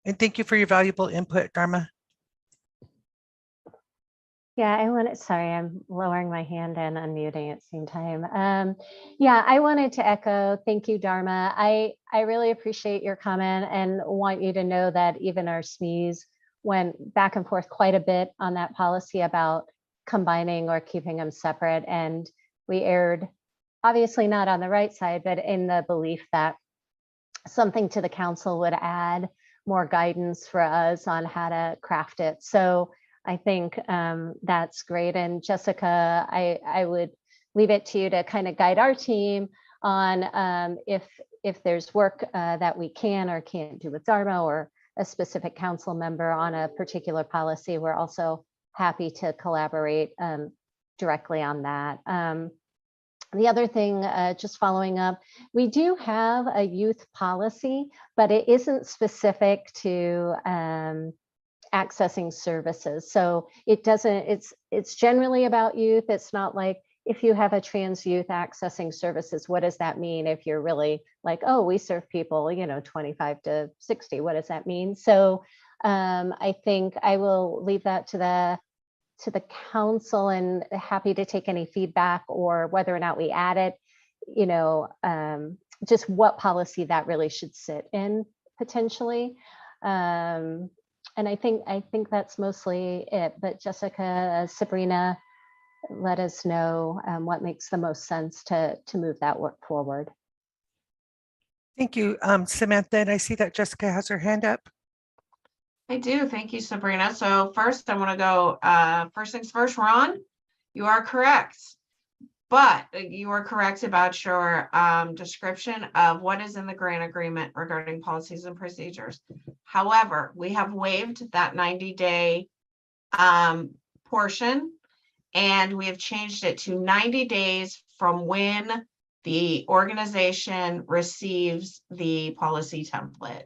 And thank you for your valuable input, Dharma. Yeah, sorry, I'm lowering my hand and unmuting at the same time. Yeah, I wanted to echo, thank you, Dharma. I really appreciate your comment and want you to know that even our SMEs went back and forth quite a bit on that policy about combining or keeping them separate. And we erred, obviously not on the right side, but in the belief that something to the council would add more guidance for us on how to craft it. So I think that's great. And Jessica, I would leave it to you to kind of guide our team on if there's work that we can or can't do with Dharma or a specific council member on a particular policy. We're also happy to collaborate directly on that. The other thing, just following up, we do have a youth policy, but it isn't specific to accessing services. So it doesn't, it's generally about youth. It's not like if you have a trans youth accessing services, what does that mean? If you're really like, oh, we serve people, 25 to 60, what does that mean? So I think I will leave that to the council, and happy to take any feedback or whether or not we add it, just what policy that really should sit in potentially. And I think that's mostly it. But Jessica, Sabrina, let us know what makes the most sense to move that work forward. Thank you, Samantha. And I see that Jessica has her hand up. I do. Thank you, Sabrina. So first I want to go, first things first, Ron, you are correct. But you are correct about your description of what is in the grant agreement regarding policies and procedures. However, we have waived that 90-day portion, and we have changed it to 90 days from when the organization receives the policy template.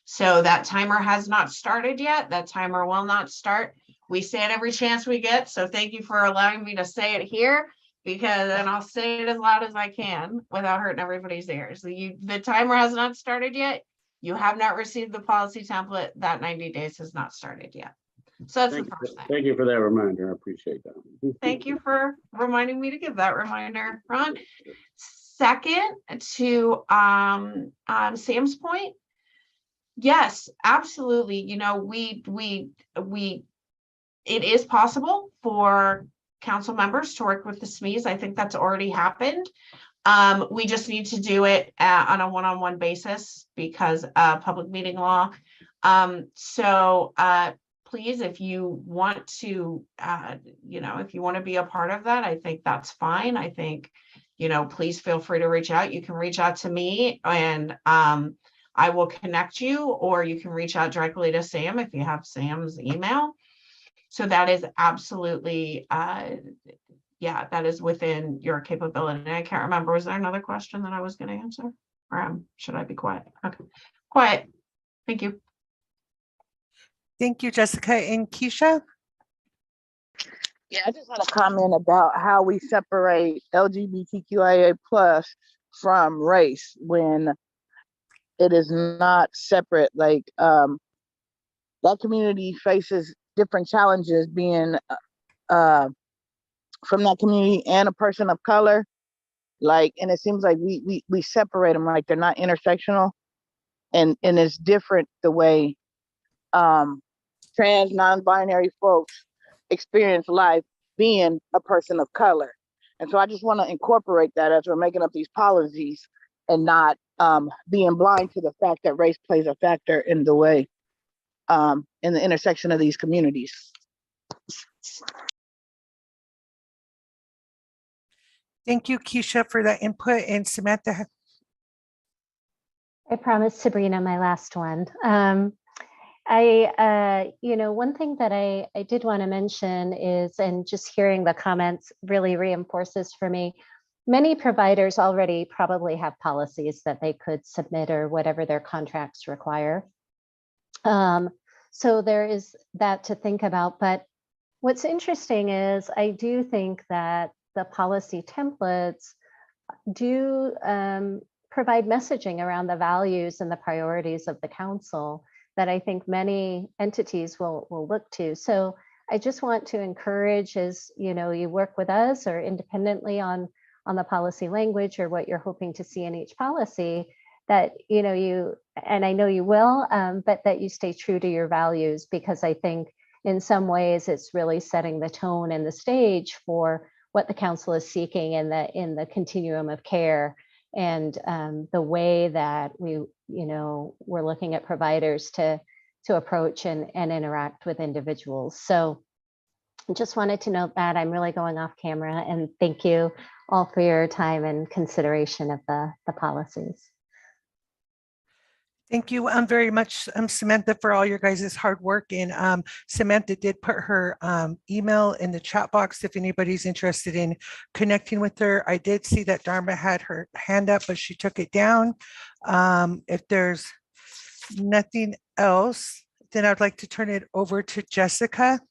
So that timer has not started yet. That timer will not start. We say it every chance we get. So thank you for allowing me to say it here, because then I'll say it as loud as I can without hurting everybody's ears. The timer has not started yet. You have not received the policy template. That 90 days has not started yet. So that's the first thing. Thank you for that reminder. I appreciate that. Thank you for reminding me to give that reminder, Ron. Second, to Sam's point, yes, absolutely. It is possible for council members to work with the SMEs. I think that's already happened. We just need to do it on a one-on-one basis because public meeting law. So please, if you want to, if you want to be a part of that, I think that's fine. I think please feel free to reach out. You can reach out to me and I will connect you, or you can reach out directly to Sam if you have Sam's email. So that is absolutely, yeah, that is within your capability. And I can't remember, was there another question that I was going to answer? Or should I be quiet? Okay, quiet. Thank you. Thank you, Jessica. And Keisha? Yeah, I just had a comment about how we separate LGBTQIA plus from race when it is not separate. Like that community faces different challenges being from that community and a person of color. Like, and it seems like we separate them, like they're not intersectional, and it's different the way trans, non-binary folks experience life being a person of color. And so I just want to incorporate that as we're making up these policies, and not being blind to the fact that race plays a factor in the way, in the intersection of these communities. Thank you, Keisha, for that input. And Samantha? I promised Sabrina my last one. One thing that I did want to mention is, and just hearing the comments really reinforces for me, many providers already probably have policies that they could submit or whatever their contracts require. So there is that to think about. But what's interesting is I do think that the policy templates do provide messaging around the values and the priorities of the council that I think many entities will look to. So I just want to encourage, as you work with us or independently on the policy language or what you're hoping to see in each policy, that you, and I know you will, but that you stay true to your values, because I think in some ways it's really setting the tone and the stage for what the council is seeking in the continuum of care, and the way that we're looking at providers to approach and interact with individuals. So I just wanted to note that. I'm really going off camera, and thank you all for your time and consideration of the policies. Thank you very much, Samantha, for all your guys' hard work. And Samantha did put her email in the chat box if anybody's interested in connecting with her. I did see that Dharma had her hand up, but she took it down. If there's nothing else, then I'd like to turn it over to Jessica.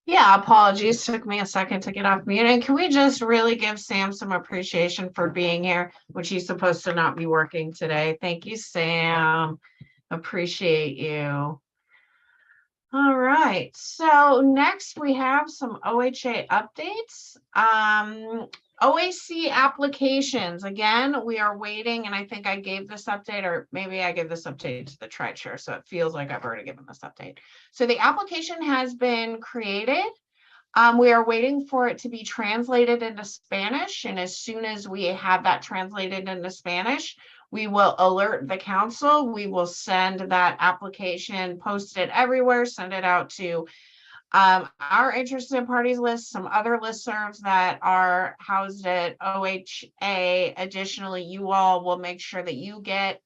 Yeah, apologies. Took me a second to get off mute. And can we just really give Sam some appreciation for being here, which he's supposed to not be working today. Thank you, Sam. Appreciate you. All right. So next we have some OHA updates. OAC applications. Again, we are waiting, and I think I gave this update, or maybe I gave this update to the tri-chair, so it feels like I've already given this update. So the application has been created. We are waiting for it to be translated into Spanish, and as soon as we have that translated into Spanish, we will alert the council. We will send that application, post it everywhere, send it out to our interested parties list, some other listservs that are housed at OHA. Additionally, you all will make sure that you get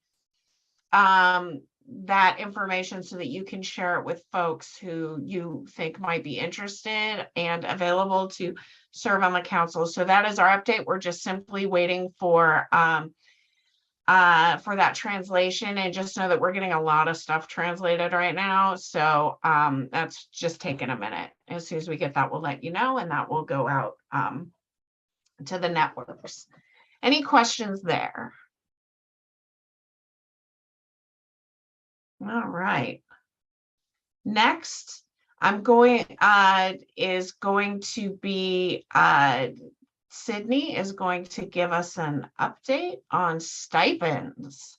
that information so that you can share it with folks who you think might be interested and available to serve on the council. So that is our update. We're just simply waiting for that translation, and just know that we're getting a lot of stuff translated right now. So that's just taking a minute. As soon as we get that, we'll let you know, and that will go out to the networks. Any questions there? All right. Next, is going to be Sydney is going to give us an update on stipends.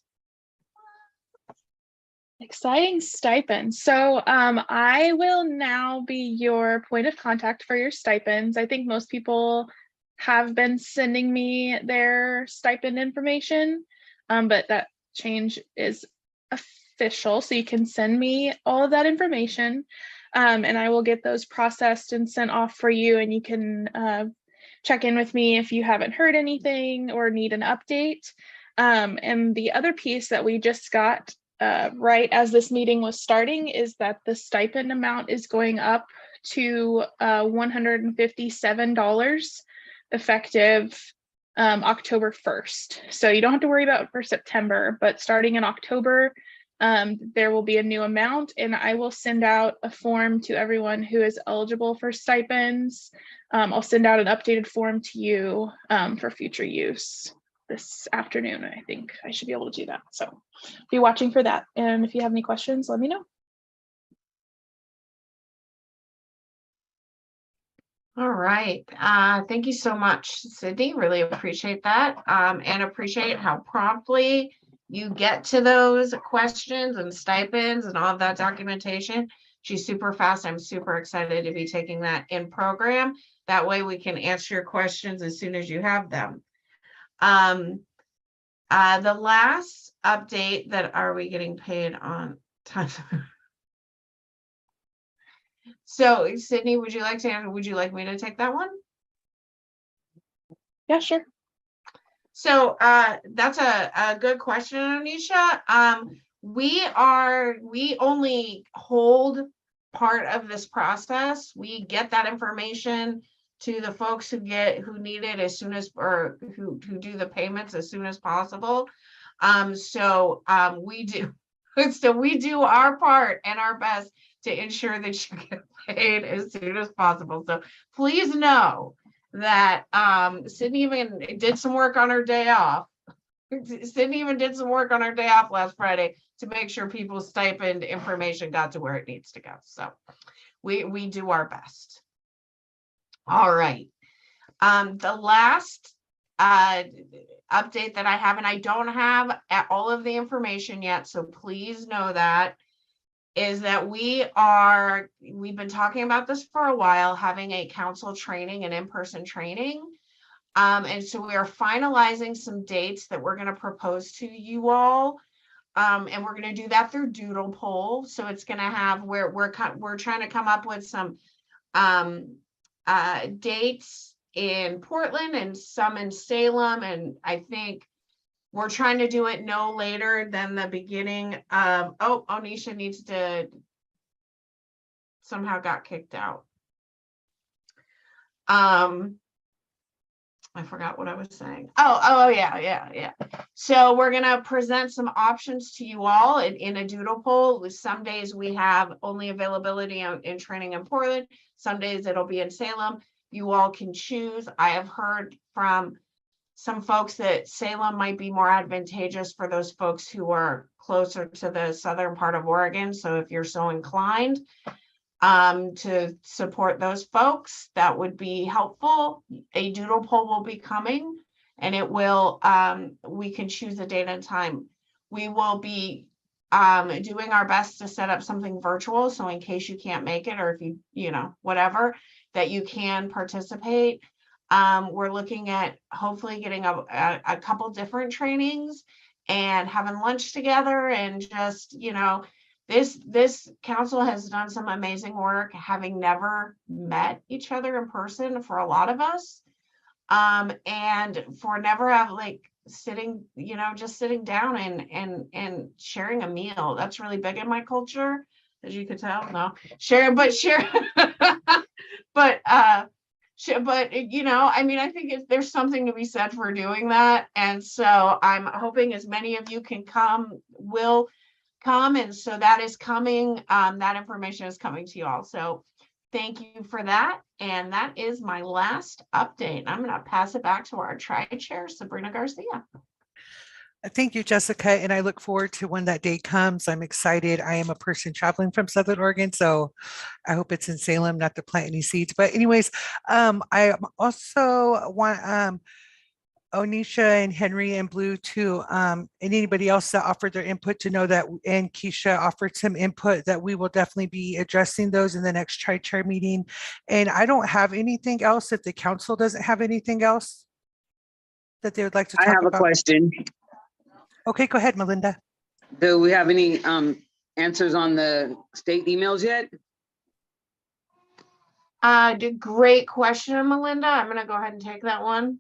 Exciting stipends. So I will now be your point of contact for your stipends. I think most people have been sending me their stipend information, but that change is official. So you can send me all of that information. And I will get those processed and sent off for you, and you can check in with me if you haven't heard anything or need an update. And the other piece that we just got right as this meeting was starting is that the stipend amount is going up to $157 effective October 1st. So you don't have to worry about it for September, but starting in October, there will be a new amount, and I will send out a form to everyone who is eligible for stipends. I'll send out an updated form to you for future use this afternoon. I think I should be able to do that. So be watching for that. And if you have any questions, let me know. All right. Thank you so much, Sydney. Really appreciate that. And appreciate how promptly you get to those questions and stipends and all of that documentation. She's super fast. I'm super excited to be taking that in program. That way we can answer your questions as soon as you have them. The last update that are we getting paid on time? So Sydney, would you like me to take that one? Yeah, sure. So that's a good question, Anisha. We only hold part of this process. We get that information to the folks who need it as soon as, or who do the payments as soon as possible. We do. So we do our part and our best to ensure that you get paid as soon as possible. So please know that Sydney even did some work on her day off. Sydney even did some work on her day off last Friday to make sure people's stipend information got to where it needs to go. So we do our best. All right. The last update that I have, and I don't have all of the information yet, so please know that, is that we've been talking about this for a while, having a council training and in-person training. And so we are finalizing some dates that we're going to propose to you all. And we're going to do that through Doodle Poll. So it's going to have where we're trying to come up with some dates in Portland and some in Salem. And I think we're trying to do it no later than the beginning of, Onisha needs to, somehow got kicked out. I forgot what I was saying. Yeah. So we're going to present some options to you all in a Doodle poll. Some days we have only availability in training in Portland. Some days it'll be in Salem. You all can choose. I have heard from some folks that Salem might be more advantageous for those folks who are closer to the southern part of Oregon. So if you're so inclined to support those folks, that would be helpful. A Doodle poll will be coming, and it will, we can choose a date and time. We will be doing our best to set up something virtual. So in case you can't make it, or if you whatever, that you can participate. We're looking at hopefully getting a couple different trainings and having lunch together, and just, this council has done some amazing work, having never met each other in person for a lot of us. And for never have sitting, just sitting down and sharing a meal. That's really big in my culture, as you could tell. No, share, but I think there's something to be said for doing that. And so I'm hoping as many of you can will come. And so that is coming. That information is coming to you all. So thank you for that. And that is my last update. I'm going to pass it back to our Tri-Chair, Sabrina Garcia. Thank you, Jessica. And I look forward to when that day comes. I'm excited. I am a person traveling from Southern Oregon, so I hope it's in Salem, not to plant any seeds. But anyways, I also want Onisha and Henry and Blue to, and anybody else that offered their input to know that, and Keisha offered some input, that we will definitely be addressing those in the next Tri-Chair meeting. And I don't have anything else. If the council doesn't have anything else that they would like to talk about. I have a question. Okay, go ahead, Melinda. Do we have any answers on the state emails yet? Great question, Melinda. I'm gonna go ahead and take that one.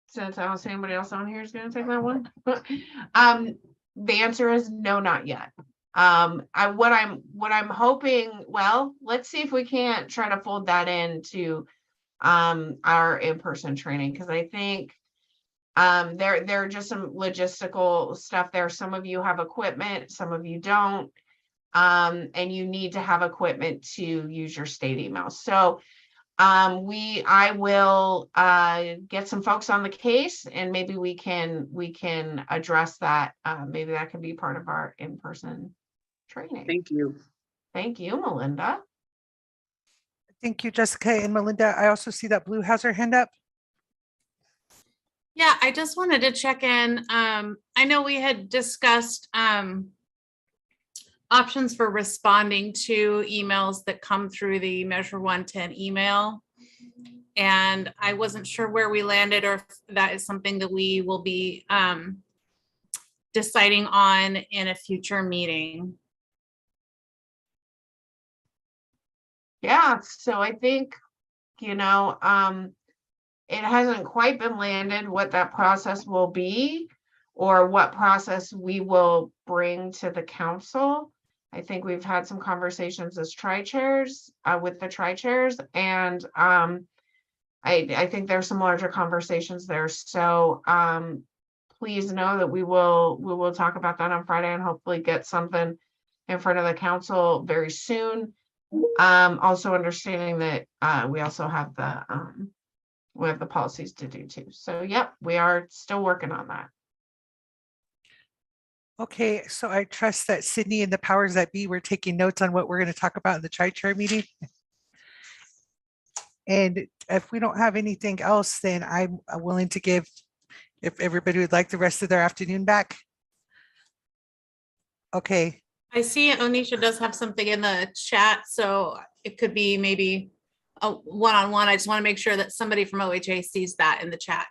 Since I don't see anybody else on here is gonna take that one. The answer is no, not yet. What I'm hoping, well, let's see if we can't try to fold that into our in-person training, because I think there are just some logistical stuff there. Some of you have equipment, some of you don't. And you need to have equipment to use your state email. So I will get some folks on the case, and maybe we can address that. Maybe that can be part of our in-person training. Thank you. Thank you, Melinda. Thank you, Jessica and Melinda. I also see that Blue has her hand up. Yeah, I just wanted to check in. I know we had discussed options for responding to emails that come through the Measure 110 email. And I wasn't sure where we landed, or if that is something that we will be deciding on in a future meeting. Yeah, so I think, it hasn't quite been landed what that process will be, or what process we will bring to the council. I think we've had some conversations as tri-chairs with the tri-chairs, and I think there's some larger conversations there. So please know that we will talk about that on Friday and hopefully get something in front of the council very soon. Also understanding that we also have the policies to do too. So yep, we are still working on that. Okay, so I trust that Sydney and the powers that be were taking notes on what we're going to talk about in the tri-chair meeting. And if we don't have anything else, then I'm willing to give, if everybody would like, the rest of their afternoon back. Okay. I see Onisha does have something in the chat, so it could be maybe a one-on-one. I just want to make sure that somebody from OHA sees that in the chat.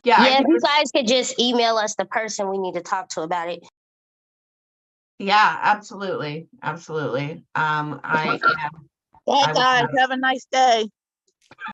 Yeah, if you guys could just email us the person we need to talk to about it. Yeah, absolutely. Absolutely. Bye, guys. Have a nice day.